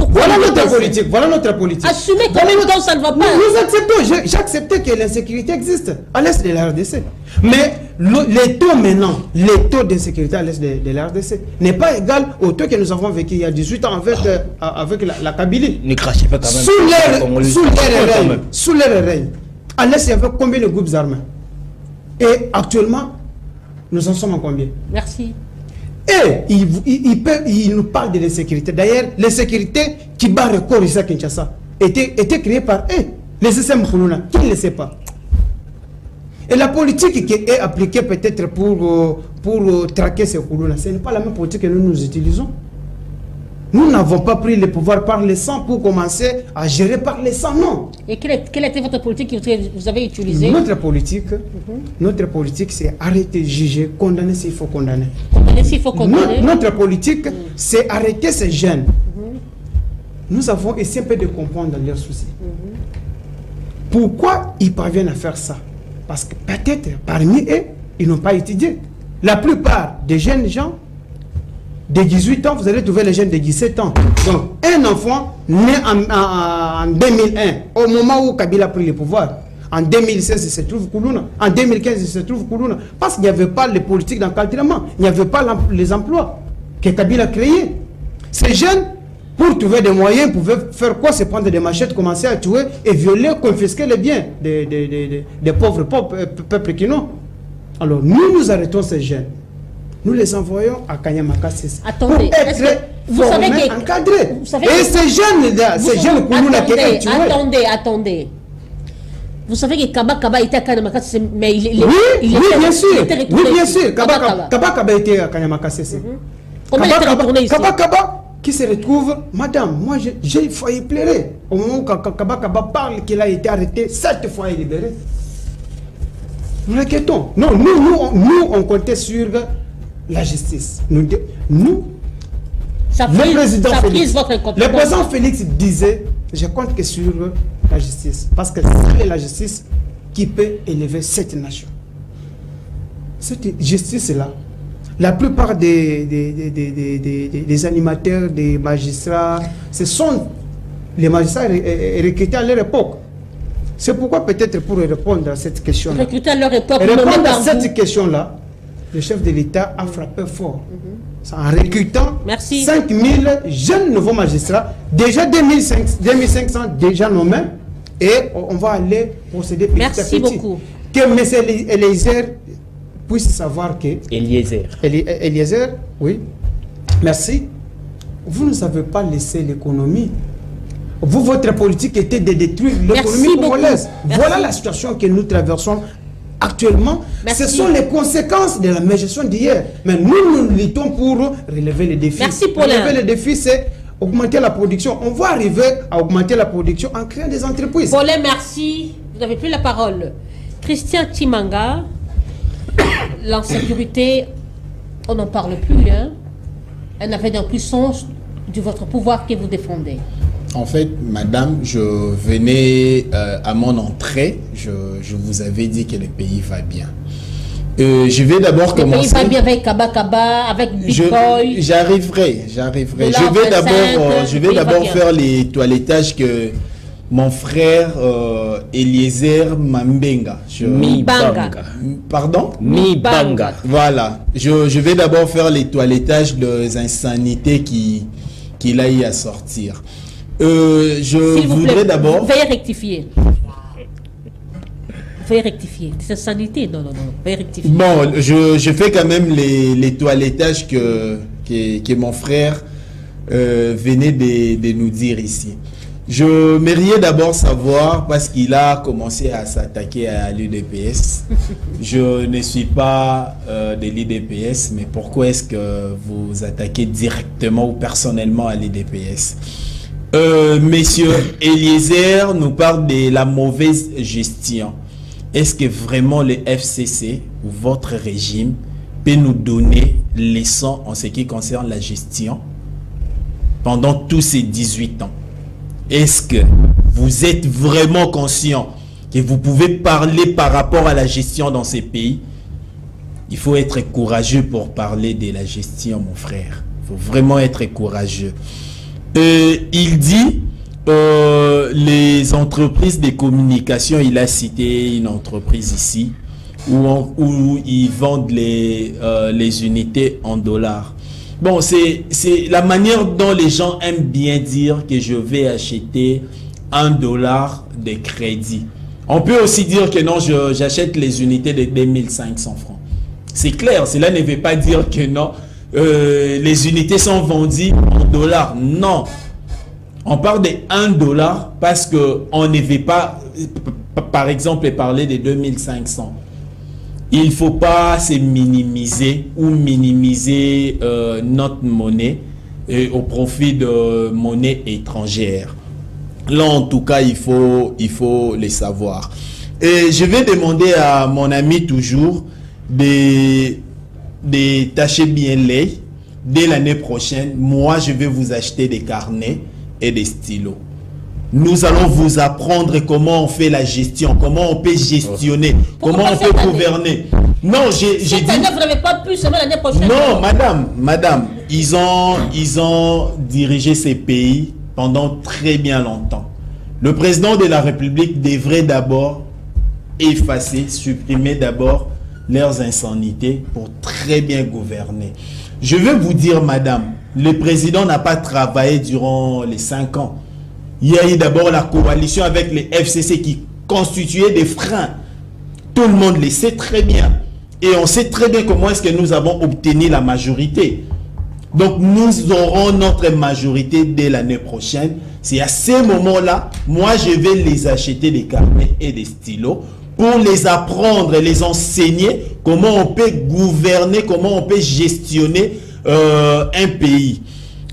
Voilà notre politique. Voilà notre politique. Assumez que nous, ça ne va pas. Nous acceptons. J'ai accepté que l'insécurité existe à l'Est de la RDC. Mais les taux maintenant, les taux d'insécurité à l'Est de la RDC n'est pas égal au taux que nous avons vécu il y a 18 ans avec la Kabylie. Ne crachez pas quand même. Sous leur règne. À l'Est, il y avait combien de groupes armés? Et actuellement, nous en sommes en combien? Merci. Et il nous parle de l'insécurité. D'ailleurs, l'insécurité qui bat record ici à Kinshasa était créée par eux, les systèmes Khoulouna. Qui ne le sait pas? Et la politique qui est appliquée peut-être pour traquer ces Khoulouna, ce n'est pas la même politique que nous utilisons. Nous n'avons pas pris le pouvoir par les sangs pour commencer à gérer par les sangs, non. Et quelle était votre politique que vous avez utilisée? Notre politique, c'est arrêter de juger, condamner s'il faut condamner. Condamner s'il faut condamner. Notre politique, c'est arrêter ces jeunes. Nous avons essayé un peu de comprendre leurs soucis. Pourquoi ils parviennent à faire ça? Parce que peut-être parmi eux, ils n'ont pas étudié. La plupart des jeunes gens de 18 ans, vous allez trouver les jeunes de 17 ans. Donc, un enfant né en 2001, au moment où Kabila a pris le pouvoir, en 2016, il se trouve Koulouna. En 2015, il se trouve Koulouna. Parce qu'il n'y avait pas les politiques d'encadrement. Il n'y avait pas les emplois que Kabila a créés. Ces jeunes, pour trouver des moyens, pouvaient faire quoi? Se prendre des machettes, commencer à tuer et violer, confisquer les biens des pauvres peuples qui n'ont. Alors, nous arrêtons ces jeunes. Nous les envoyons à Kanyamaka pour être formés, encadrés. Et ces jeunes-là, ces jeunes Koulouna qui ont tué. Attendez. Vous savez que Kaba était à Kanyamaka, mais il oui, bien sûr. Kaba était à Kanyamaka. Comment il était retourné ici? Kaba qui se retrouve, madame, moi j'ai failli pleurer. Au moment où Kaba parle qu'il a été arrêté, 7 fois libéré. Nous l'inquiétons. Non, nous on comptait sur la justice. Le président Félix disait, je compte que sur la justice. Parce que c'est la justice qui peut élever cette nation. Cette justice-là, la plupart des animateurs, des magistrats, ce sont les magistrats recrutés à leur époque. C'est pourquoi peut-être pour répondre à cette question-là. Recrutés à leur époque. Répondre à cette question-là, le chef de l'État a frappé fort. En recrutant 5000 jeunes nouveaux magistrats, déjà 2500 déjà nommés, et on va aller procéder petit à petit. Merci beaucoup. Que M. Eliezer puisse savoir que... Eliezer, oui. Merci. Vous ne avez pas laissé l'économie. Votre politique était de détruire l'économie congolaise. Voilà la situation que nous traversons actuellement, ce sont les conséquences de la mégestion d'hier. Mais nous luttons pour relever les défis. Merci, Paulin. Relever les défis, c'est augmenter la production. On va arriver à augmenter la production en créant des entreprises. Paulin, merci. Vous n'avez plus la parole. Christian Timanga, l'insécurité, on n'en parle plus. Hein? Elle n'avait dans plus sens de votre pouvoir que vous défendez. En fait, madame, je venais à mon entrée, je vous avais dit que le pays va bien. Je vais d'abord commencer... Le pays va bien avec Kaba, avec Bitcoin. J'arriverai. Je vais d'abord faire les toilettages que mon frère Eliezer Mambenga. Mibanga. Pardon? Mibanga. Voilà. Je vais d'abord faire les toilettages des insanités qu'il a eu à sortir. Je voudrais d'abord... Veuillez rectifier. Veuillez rectifier. C'est sanité. Non. Veuillez rectifier. Bon, je fais quand même les toilettages que mon frère venait de nous dire ici. Je m'aimerais d'abord savoir, parce qu'il a commencé à s'attaquer à l'UDPS. Je ne suis pas de l'UDPS, mais pourquoi est-ce que vous attaquez directement ou personnellement à l'UDPS? Monsieur Eliezer nous parle de la mauvaise gestion. Est-ce que vraiment le FCC ou votre régime peut nous donner leçons en ce qui concerne la gestion pendant tous ces 18 ans? Est-ce que vous êtes vraiment conscient que vous pouvez parler par rapport à la gestion dans ces pays? Il faut être courageux pour parler de la gestion, mon frère. Il faut vraiment être courageux. Il dit les entreprises de communication, il a cité une entreprise ici où ils vendent les unités en dollars. Bon, c'est la manière dont les gens aiment bien dire que je vais acheter $1 de crédit. On peut aussi dire que non, j'achète les unités de 2500 francs. C'est clair, cela ne veut pas dire que non. Les unités sont vendues en dollars. Non. On parle de $1 parce qu'on ne veut pas, par exemple, parler de 2500. Il ne faut pas se minimiser ou minimiser notre monnaie au profit de monnaie étrangère. Là, en tout cas, il faut le savoir. Et je vais demander à mon ami toujours de tâcher bien l'œil. Dès l'année prochaine, moi, je vais vous acheter des carnets et des stylos. Nous allons vous apprendre comment on fait la gestion, comment on peut gestionner, comment on peut gouverner. Non, j'ai dit... Vous n'avez pas pu seulement l'année prochaine. Non, madame, ils ont dirigé ces pays pendant très bien longtemps. Le président de la République devrait d'abord effacer, supprimer d'abord leurs insanités pour très bien gouverner. Je veux vous dire, madame, le président n'a pas travaillé durant les 5 ans. Il y a eu d'abord la coalition avec les FCC qui constituait des freins. Tout le monde le sait très bien. Et on sait très bien comment est-ce que nous avons obtenu la majorité. Donc nous aurons notre majorité dès l'année prochaine. C'est à ce moment-là, moi je vais les acheter des carnets et des stylos pour les apprendre et les enseigner comment on peut gouverner, comment on peut gestionner un pays.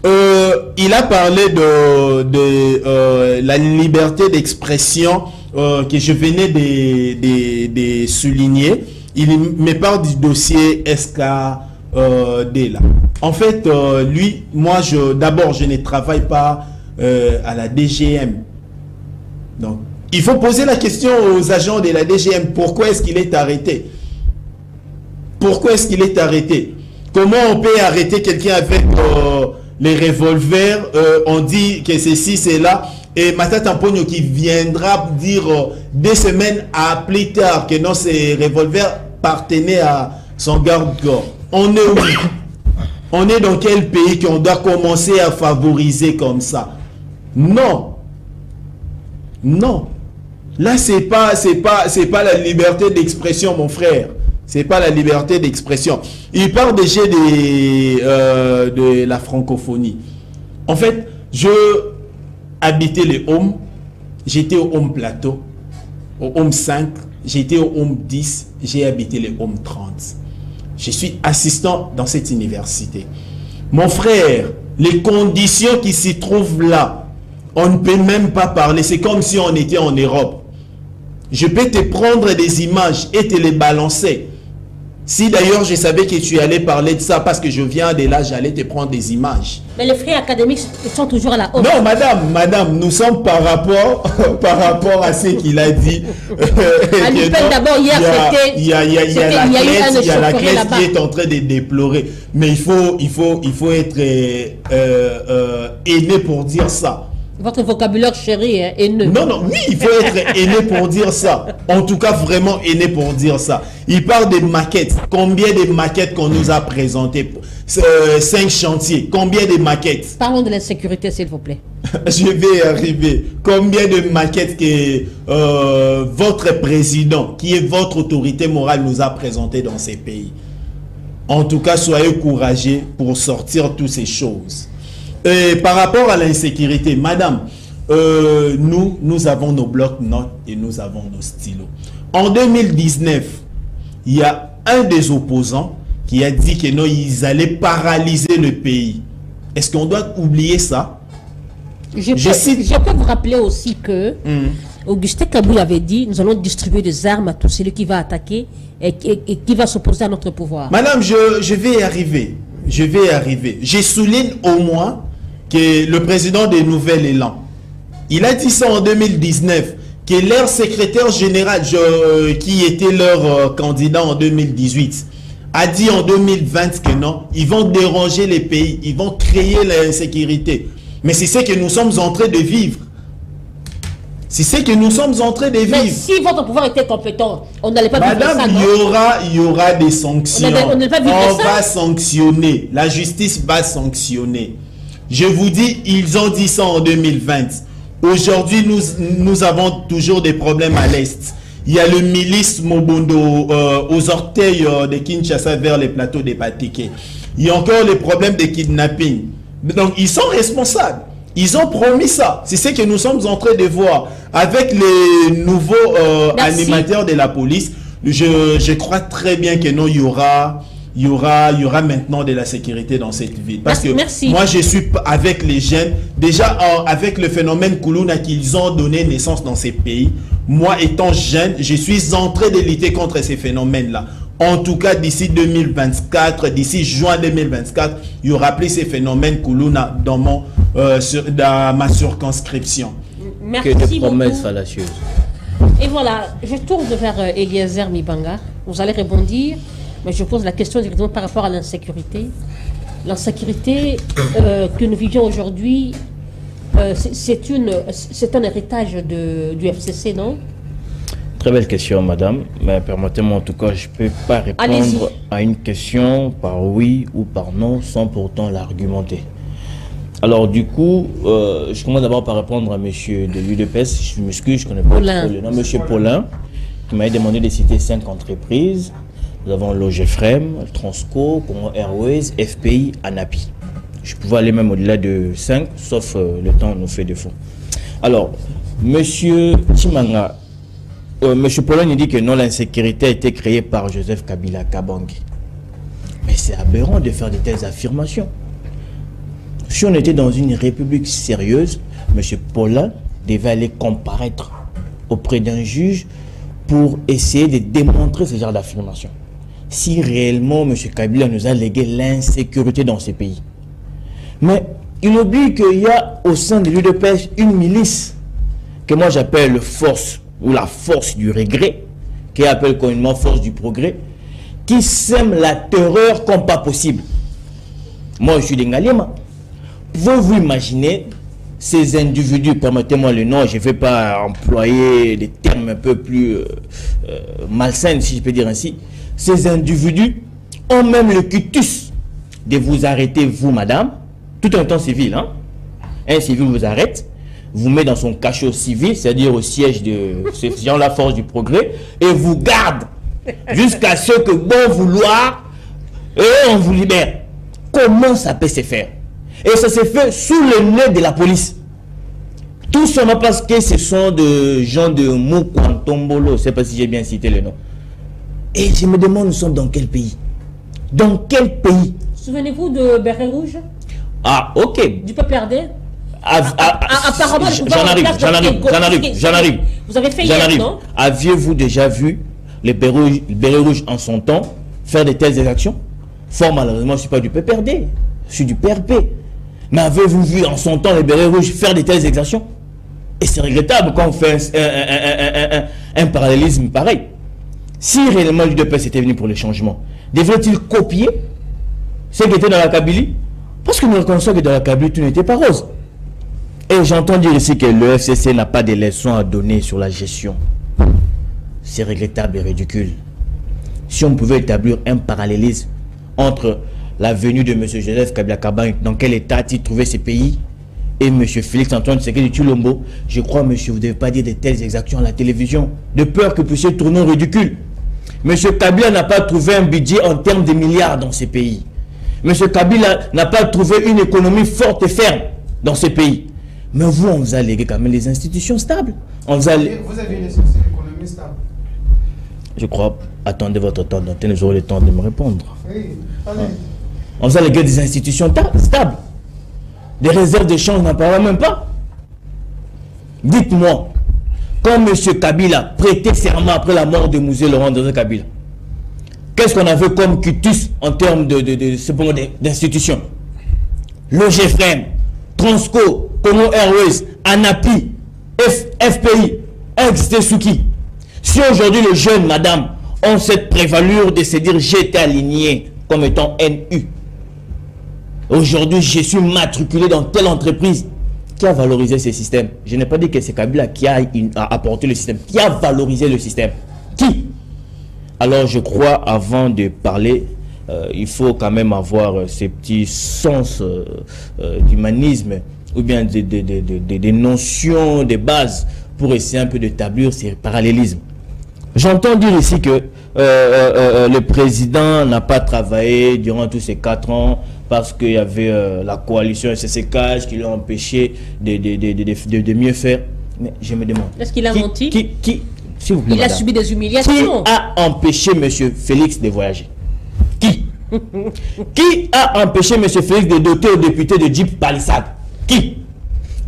Il a parlé de la liberté d'expression que je venais de souligner. Il me parle du dossier SKD là. En fait, lui, moi, d'abord, je ne travaille pas à la DGM. Donc, il faut poser la question aux agents de la DGM. Pourquoi est-ce qu'il est arrêté? Pourquoi est-ce qu'il est arrêté? Comment on peut arrêter quelqu'un avec les revolvers? On dit que ceci, c'est là. Et Matata Mpogno qui viendra dire 2 semaines à plus tard que non, ces revolvers partenaient à son garde-corps. On est où? On est dans quel pays qu'on doit commencer à favoriser comme ça? Non. Non. Là, c'est pas la liberté d'expression, mon frère. C'est pas la liberté d'expression. Il parle déjà de la francophonie. En fait, je habitais les Home. J'étais au Home Plateau, au Home 5, j'ai été au Home 10, j'ai habité le Home 30. Je suis assistant dans cette université. Mon frère, les conditions qui s'y trouvent là, on ne peut même pas parler. C'est comme si on était en Europe. Je peux te prendre des images et te les balancer. Si d'ailleurs je savais que tu allais parler de ça parce que je viens de là, j'allais te prendre des images. Mais les frais académiques sont toujours à la hausse. Non, madame, nous sommes par rapport à ce qu'il a dit. À l'UPEN d'abord, hier, il y a la classe qui est en train de déplorer. Mais il faut être aîné pour dire ça. Votre vocabulaire chéri est haineux. Non, oui, il faut être aîné pour dire ça. En tout cas, vraiment aîné pour dire ça. Il parle des maquettes. Combien de maquettes qu'on nous a présentées? 5 chantiers. Combien de maquettes? Parlons de l'insécurité, s'il vous plaît. Je vais arriver. Combien de maquettes que votre président, qui est votre autorité morale, nous a présentées dans ces pays? En tout cas, soyez courageux pour sortir toutes ces choses. Par rapport à l'insécurité, madame, nous avons nos blocs-notes et nous avons nos stylos. En 2019, il y a un des opposants qui a dit que non, ils allaient paralyser le pays. Est-ce qu'on doit oublier ça? Je peux vous rappeler aussi que Augustin Kaboul avait dit, nous allons distribuer des armes à tout celui qui va attaquer et qui va s'opposer à notre pouvoir. Madame, je vais y arriver. Je vais y arriver. Je souligne au moins que le président des Nouvel Élan, il a dit ça en 2019, que leur secrétaire général, qui était leur candidat en 2018, a dit en 2020 que non, ils vont déranger les pays, ils vont créer l'insécurité. Mais c'est ce que nous sommes en train de vivre. C'est ce que nous sommes en train de vivre. Mais si votre pouvoir était compétent, on n'allait pas vivre ça, Madame, il y aura des sanctions. On va sanctionner. La justice va sanctionner. Je vous dis, ils ont dit ça en 2020. Aujourd'hui, nous avons toujours des problèmes à l'Est. Il y a le milice Mobondo aux orteils de Kinshasa vers les plateaux des Patiké. Il y a encore les problèmes de kidnapping. Donc, ils sont responsables. Ils ont promis ça. C'est ce que nous sommes en train de voir. Avec les nouveaux animateurs de la police, je crois très bien que non, il y aura maintenant de la sécurité dans cette ville. Parce que moi, je suis avec les jeunes. Déjà, avec le phénomène Koulouna qu'ils ont donné naissance dans ces pays, moi, étant jeune, je suis en train de lutter contre ces phénomènes-là. En tout cas, d'ici 2024, d'ici juin 2024, il y aura plus ces phénomènes Koulouna dans ma circonscription. Merci que des promesses beaucoup. fallacieuses. Et voilà, je tourne vers Eliezer Mibanga. Vous allez rebondir, mais je pose la question directement par rapport à l'insécurité. L'insécurité que nous vivons aujourd'hui, c'est un héritage du FCC, non? Très belle question, madame. Mais permettez-moi, en tout cas, je ne peux pas répondre à une question par oui ou par non sans pourtant l'argumenter. Alors, du coup, je commence d'abord par répondre à monsieur de l'UDPS. Je m'excuse, je ne connais pas le nom. Monsieur Paulin, qui m'a demandé de citer 5 entreprises. Nous avons Logefrem, Transco, Congo Airways, FPI, Anapi. Je pouvais aller même au-delà de 5, sauf le temps nous fait défaut. Alors, monsieur Chimanga, monsieur Paulin nous dit que non, l'insécurité a été créée par Joseph Kabila Kabange. Mais c'est aberrant de faire de telles affirmations. Si on était dans une république sérieuse, monsieur Paulin devait aller comparaître auprès d'un juge pour essayer de démontrer ce genre d'affirmation. Si réellement monsieur Kabila nous a légué l'insécurité dans ces pays. Mais il oublie qu'il y a au sein de l'UDPS une milice que moi j'appelle force ou la force du regret, qui appelle communément force du progrès, qui sème la terreur comme pas possible. Moi je suis de Ngaliema. Pouvez-vous imaginer ces individus, permettez-moi le nom, je ne vais pas employer des termes un peu plus malsains, si je peux dire ainsi. Ces individus ont même le cutus de vous arrêter, vous, madame, tout un temps civil. Hein? Un civil vous arrête, vous met dans son cachot civil, c'est-à-dire au siège de ces gens, la force du progrès, et vous garde jusqu'à ce que, bon vouloir, et on vous libère. Comment ça peut se faire? Et ça s'est fait sous le nez de la police. Tout seulement parce que ce sont de gens de Mokwantombolo, je ne sais pas si j'ai bien cité le nom. Et je me demande, nous sommes dans quel pays? Dans quel pays? Souvenez-vous de Béret Rouge? Ah, ok. Du PPRD? Apparemment, j'en arrive. Vous avez fait hier, non? Aviez-vous déjà vu les Bérets Rouges en son temps faire de telles actions? Fort malheureusement, je ne suis pas du PPRD, je suis du PRP. Mais avez-vous vu en son temps les Bérets Rouges faire de telles exactions? Et c'est regrettable quand on fait un parallélisme pareil. Si réellement l'UDPS était venu pour le changement, devrait-il copier ce qui était dans la Kabylie? Parce que nous reconnaissons que dans la Kabylie, tout n'était pas rose. Et j'entends dire ici que le FCC n'a pas de leçons à donner sur la gestion. C'est regrettable et ridicule. Si on pouvait établir un parallélisme entre la venue de M. Joseph Kabila Kabange, dans quel état a-t-il trouvé ce pays, et M. Félix Antoine Tshisekedi Tshilombo, je crois, monsieur, vous ne devez pas dire de telles exactions à la télévision, de peur que vous puissiez tourner au ridicule. M. Kabila n'a pas trouvé un budget en termes de milliards dans ces pays. M. Kabila n'a pas trouvé une économie forte et ferme dans ces pays. Mais vous, on vous a légué quand même les institutions stables. Vous avez une économie stable? Je crois, attendez votre temps d'antenne, vous aurez le temps de me répondre. Oui, allez. On vous a légué des institutions stables. Des réserves de change, on n'en parle même pas. Dites-moi, quand M. Kabila prêtait serment après la mort de Mouzé Laurent Kabila, qu'est-ce qu'on avait comme cutus en termes d'institutions? Le GFM, Transco, Congo Airways, ANAPI, FPI, existait sous qui? Si aujourd'hui les jeunes, madame, ont cette prévalure de se dire j'étais aligné comme étant NU, aujourd'hui je suis matriculé dans telle entreprise, qui a valorisé ce système? Je n'ai pas dit que c'est Kabila qui a apporté le système, qui a valorisé le système. Qui? Alors je crois, avant de parler, il faut quand même avoir ces petits sens d'humanisme ou bien des notions de base pour essayer un peu d'établir ces parallélismes. J'entends dire ici que le président n'a pas travaillé durant tous ces 4 ans parce qu'il y avait la coalition SSCH qui l'a empêché de mieux faire. Mais je me demande... Est-ce qu'il a menti? S'il vous plaît, il a subi des humiliations. Qui a empêché M. Félix de voyager? Qui? Qui a empêché M. Félix de doter aux députés de Jeep Palisade? Qui?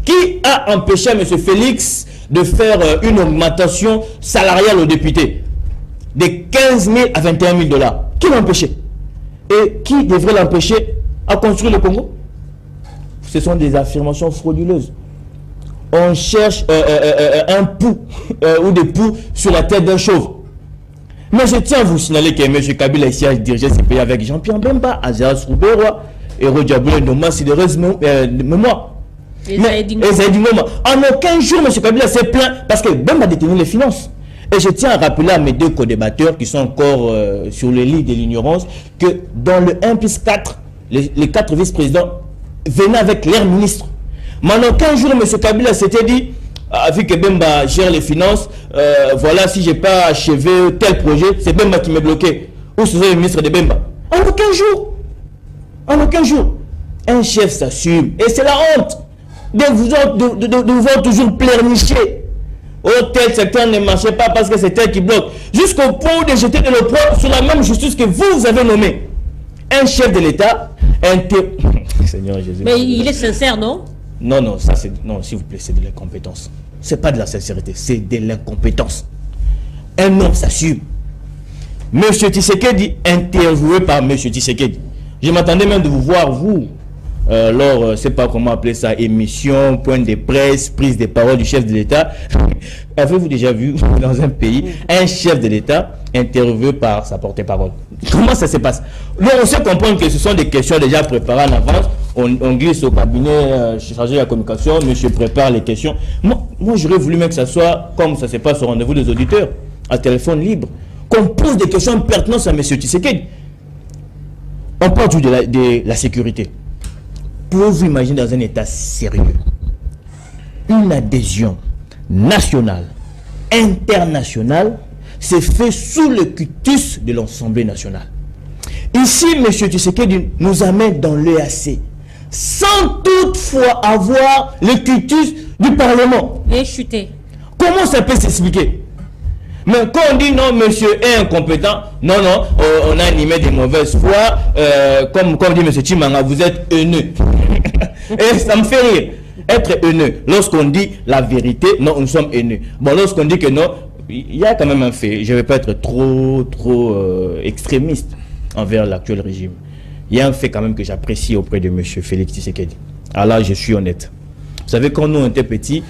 Qui a empêché M. Félix de faire une augmentation salariale aux députés de 15 000 à 21 000 $? Qui l'a empêché? Et qui devrait l'empêcher à construire le Congo? Ce sont des affirmations frauduleuses. On cherche un pouls ou des poux sur la tête d'un chauve. Mais je tiens à vous signaler que M. Kabila ici a dirigé ce pays avec Jean-Pierre Bemba, Azaras Rouberois, Héro Diaboulé, Noma, sidéreuse mémoire. En aucun jour, M. Kabila s'est plaint parce que Bemba a détenu les finances. Et je tiens à rappeler à mes 2 co-débatteurs qui sont encore sur le lit de l'ignorance que dans le 1+4, les 4 vice-présidents venaient avec leur ministre. Mais en aucun jour, M. Kabila s'était dit, vu que Bemba gère les finances, voilà, si je n'ai pas achevé tel projet, c'est Bemba qui m'est bloqué. Où serait le ministre de Bemba? En aucun jour. En aucun jour. Un chef s'assume. Et c'est la honte de vous voir toujours pleurnicher. Oh, tel secteur ne marchait pas parce que c'est tel qui bloque. Jusqu'au point de jeter de l'opprobre sur la même justice que vous avez nommée. Un chef de l'État, Seigneur Jésus. Mais il est sincère, non? Non, non, ça c'est... Non, s'il vous plaît, c'est de l'incompétence. C'est pas de la sincérité, c'est de l'incompétence. Un homme s'assume. Monsieur Tshisekedi, interviewé par Monsieur Tshisekedi. Je m'attendais même de vous voir, vous, lors, je ne sais pas comment appeler ça, émission, point de presse, prise de parole du chef de l'État. Avez-vous déjà vu dans un pays un chef de l'État interviewé par sa porte-parole? Comment ça se passe? Donc, on sait comprendre que ce sont des questions déjà préparées en avance. On glisse au cabinet chargé de la communication, monsieur prépare les questions. Moi j'aurais voulu même que ça soit comme ça se passe au rendez-vous des auditeurs, à téléphone libre, qu'on pose des questions pertinentes à monsieur Tshisekedi. On parle de la sécurité. Pouvez-vous imaginer dans un état sérieux une adhésion nationale, internationale, s'est fait sous le cutus de l'Assemblée nationale. Ici, M. Tshisekedi nous amène dans l'EAC. sans toutefois avoir le quitus du Parlement. Et chuter. Comment ça peut s'expliquer? Mais quand on dit non, monsieur est incompétent, non, on a animé des mauvaises foi, comme dit monsieur Chimanga, vous êtes haineux. Et ça me fait rire. Être haineux, lorsqu'on dit la vérité, non, nous sommes haineux. Bon, lorsqu'on dit que non, il y a quand même un fait. Je ne vais pas être trop extrémiste envers l'actuel régime. Il y a un fait quand même que j'apprécie auprès de monsieur Félix Tshisekedi. Ah là, je suis honnête. Vous savez, quand nous on était petits,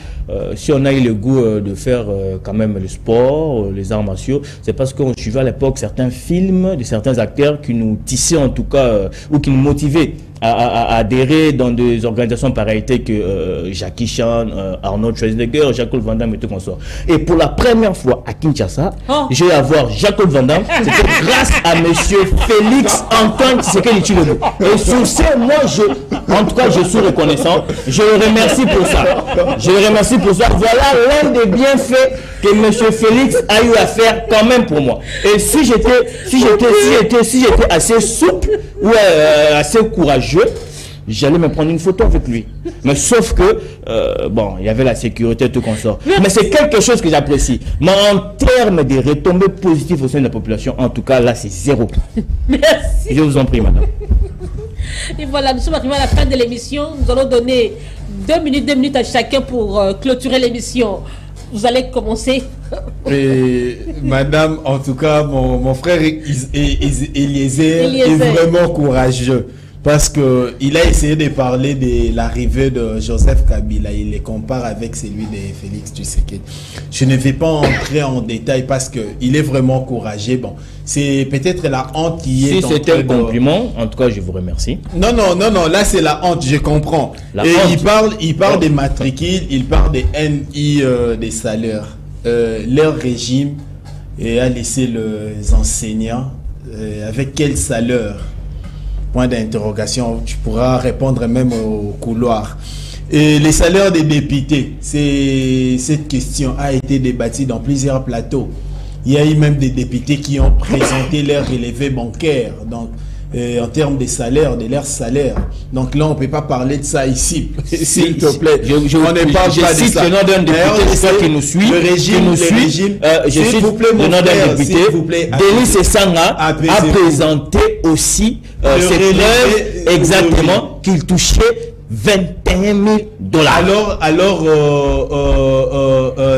si on a eu le goût de faire quand même le sport, les arts martiaux, c'est parce qu'on suivait à l'époque certains films de certains acteurs qui nous tissaient en tout cas, ou qui nous motivaient à adhérer dans des organisations pareilles que Jackie Chan, Arnold Schwarzenegger, Jean-Claude Van Damme et tout consort. Et pour la première fois à Kinshasa, je vais avoir Jean-Claude Van Damme. C'était grâce à monsieur Félix Antoine Tshisekedi Tshilombo. Et sur ce, moi, en tout cas, je suis reconnaissant. Je le remercie pour ça. Je le remercie pour ça. Voilà l'un des bienfaits que monsieur Félix a eu à faire quand même pour moi. Et si j'étais assez souple ou assez courageux, j'allais me prendre une photo avec lui. Mais sauf que, bon, il y avait la sécurité, tout consort. Mais c'est quelque chose que j'apprécie. Mais en termes de retombées positives au sein de la population, en tout cas, là, c'est zéro. Merci. Je vous en prie, madame. Et voilà, nous sommes arrivés à la fin de l'émission. Nous allons donner 2 minutes à chacun pour clôturer l'émission. Vous allez commencer. Et, madame, en tout cas, mon frère Eliezer est vraiment courageux. Parce qu'il a essayé de parler de l'arrivée de Joseph Kabila. Il les compare avec celui de Félix Tshisekedi. Je ne vais pas entrer en détail parce qu'il est vraiment courageux. Bon, c'est peut-être la honte qui est... Si c'était un compliment, en tout cas, je vous remercie. Non, là c'est la honte, je comprends. Il parle des matricules, il parle des NI, des salaires. Leur régime a laissé les enseignants avec quel salaire? Point d'interrogation, tu pourras répondre même au couloir. Et les salaires des députés, cette question a été débattue dans plusieurs plateaux. Il y a eu même des députés qui ont présenté leurs relevés bancaires, donc en termes de salaire, de leur salaire. Donc là, on ne peut pas parler de ça ici. S'il te plaît, on ne parle pas de ça. Le nom d'un député qui nous suit, je cite le nom d'un député. Denis Sessanga a présenté aussi cette preuve exactement qu'il touchait 21 000 $. Alors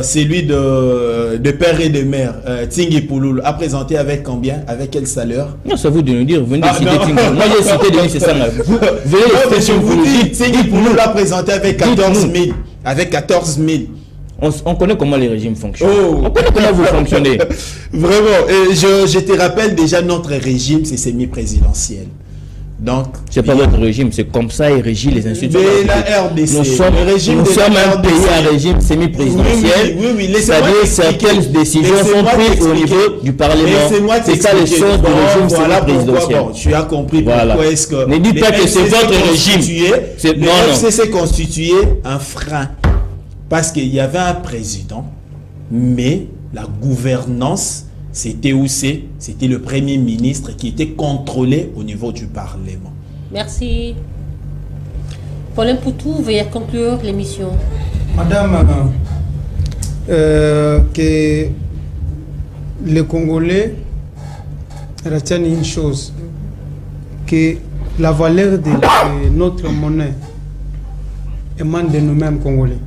celui de père et de mère, Tingi Pouloulou, a présenté avec combien? Avec quel salaire? Non, c'est à vous de nous dire. Venez de citer Tingi. Moi, j'ai cité Denis Sessanga. Je vous dis, Tingi Pouloulou a présenté avec 14 000. Avec 14 000. On connaît comment les régimes fonctionnent. On connaît comment vous fonctionnez. Vraiment. Et je te rappelle déjà, notre régime, c'est semi-présidentiel. Donc, c'est pas votre régime, c'est comme ça il régit les institutions. Mais la RDC, nous sommes un pays à régime semi-présidentiel. Oui, c'est-à-dire certaines décisions sont prises au niveau du Parlement. C'est ça le sens du régime semi-présidentiel. Tu as compris pourquoi est-ce que... Ne dites pas que c'est votre régime. Le FCC constitué un frein. Parce qu'il y avait un président, mais la gouvernance... C'était le Premier ministre qui était contrôlé au niveau du Parlement. Merci. Paulin Poutou, veuillez conclure l'émission. Madame, que les Congolais retiennent une chose, que la valeur de notre monnaie émane de nous-mêmes Congolais.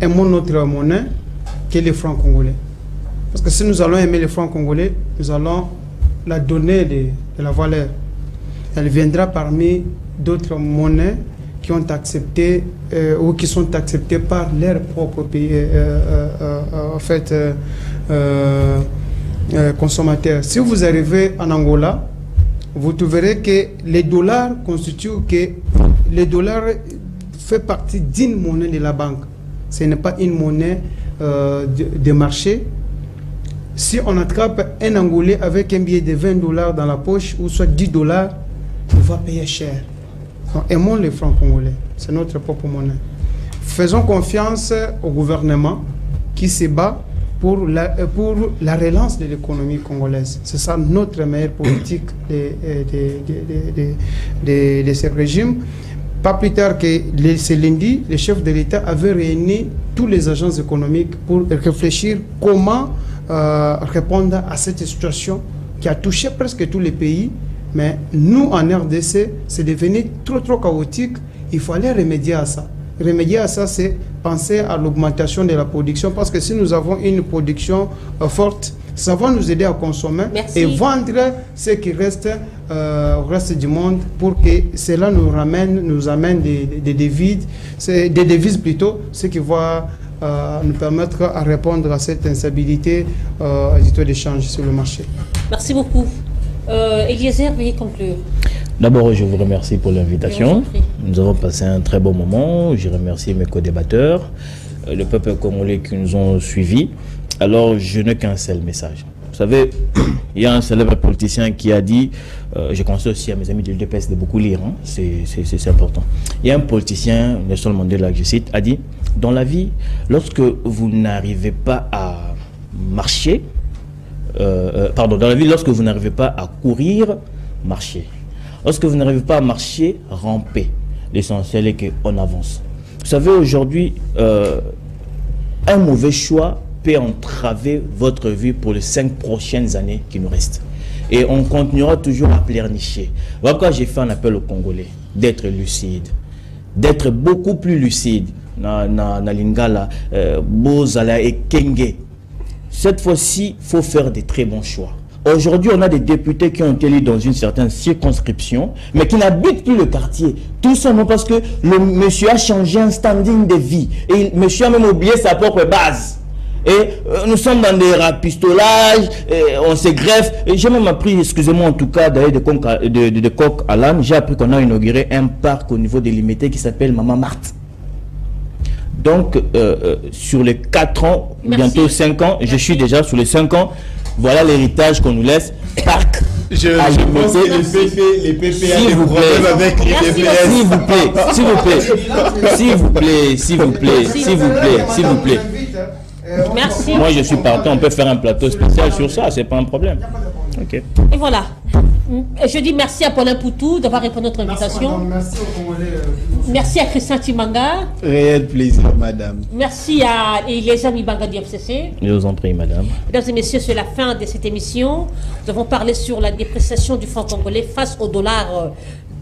Aimons notre monnaie que les francs congolais. Parce que si nous allons aimer les francs congolais, nous allons la donner de la valeur. Elle viendra parmi d'autres monnaies qui ont accepté ou qui sont acceptées par leur propre pays, consommateurs. Si vous arrivez en Angola, vous trouverez que les dollars fait partie d'une monnaie de la banque. Ce n'est pas une monnaie de marché. Si on attrape un Angolais avec un billet de 20 $ dans la poche, ou soit 10 $, on va payer cher. Donc, aimons les francs congolais. C'est notre propre monnaie. Faisons confiance au gouvernement qui se bat pour la relance de l'économie congolaise. C'est ça notre meilleure politique de ce régime. pas plus tard que ce lundi, le chef de l'État avait réuni tous les agents économiques pour réfléchir comment répondre à cette situation qui a touché presque tous les pays. Mais nous, en RDC, c'est devenu trop chaotique. Il fallait remédier à ça. Remédier à ça, c'est penser à l'augmentation de la production, parce que si nous avons une production forte, ça va nous aider à consommer et vendre ce qui reste au reste du monde, pour que cela nous amène des devises plutôt, ce qui va nous permettre à répondre à cette instabilité du taux d'échange sur le marché. Merci beaucoup. Eliezer, veuillez conclure. D'abord, je vous remercie pour l'invitation. Nous avons passé un très bon moment. Je remercie mes co-débatteurs, le peuple congolais qui nous ont suivis. Alors, je n'ai qu'un seul message. Vous savez, il y a un célèbre politicien qui a dit, je conseille aussi à mes amis de l'UDPS de beaucoup lire, hein, c'est important. Il y a un politicien, Nelson Mandela, que je cite, a dit, dans la vie, lorsque vous n'arrivez pas à marcher, dans la vie, lorsque vous n'arrivez pas à courir, marchez. Lorsque vous n'arrivez pas à marcher, rampez. L'essentiel est qu'on avance. Vous savez, aujourd'hui, un mauvais choix peut entraver votre vie pour les 5 prochaines années qui nous restent. Et on continuera toujours à pleurnicher. Voilà pourquoi j'ai fait un appel aux Congolais d'être lucides, d'être beaucoup plus lucides. Na lingala, bozala et kenge. Cette fois-ci, il faut faire des très bons choix. Aujourd'hui, on a des députés qui ont été élus dans une certaine circonscription, mais qui n'habitent plus le quartier. Tout simplement parce que le monsieur a changé un standing de vie. Et le monsieur a même oublié sa propre base. Et nous sommes dans des rapistolages, on se greffe. J'ai même appris, excusez-moi en tout cas, d'aller de Coq à l'âne, j'ai appris qu'on a inauguré un parc au niveau des limités qui s'appelle Maman Marthe. Donc, sur les 4 ans, bientôt 5 ans, je suis déjà sur les 5 ans. Voilà l'héritage qu'on nous laisse. Parc. Je pense que les PP a des problèmes avec les PPS. S'il vous plaît. Merci. Moi, je suis partant. On peut faire un plateau spécial sur ça. C'est pas un problème. Okay. Et voilà. Je dis merci à Paulin Poutou d'avoir répondu à notre invitation. Merci aux Congolais. Merci à Christian Timanga. Réel plaisir, madame. Merci à les amis Banga du FCC. Je vous en prie, madame. Mesdames et messieurs, c'est la fin de cette émission. Nous avons parlé sur la dépréciation du franc congolais face au dollar,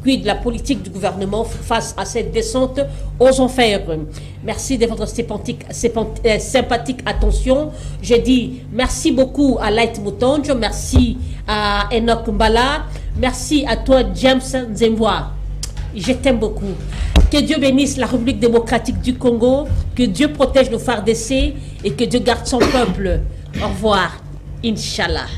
puis de la politique du gouvernement face à cette descente aux enfers. Merci de votre sympathique attention. Je dis merci beaucoup à Light Moutonjo, merci à Enoch Mbala, merci à toi James Nzemboa. Je t'aime beaucoup. Que Dieu bénisse la République démocratique du Congo, que Dieu protège nos FARDC et que Dieu garde son peuple. Au revoir. Inch'Allah.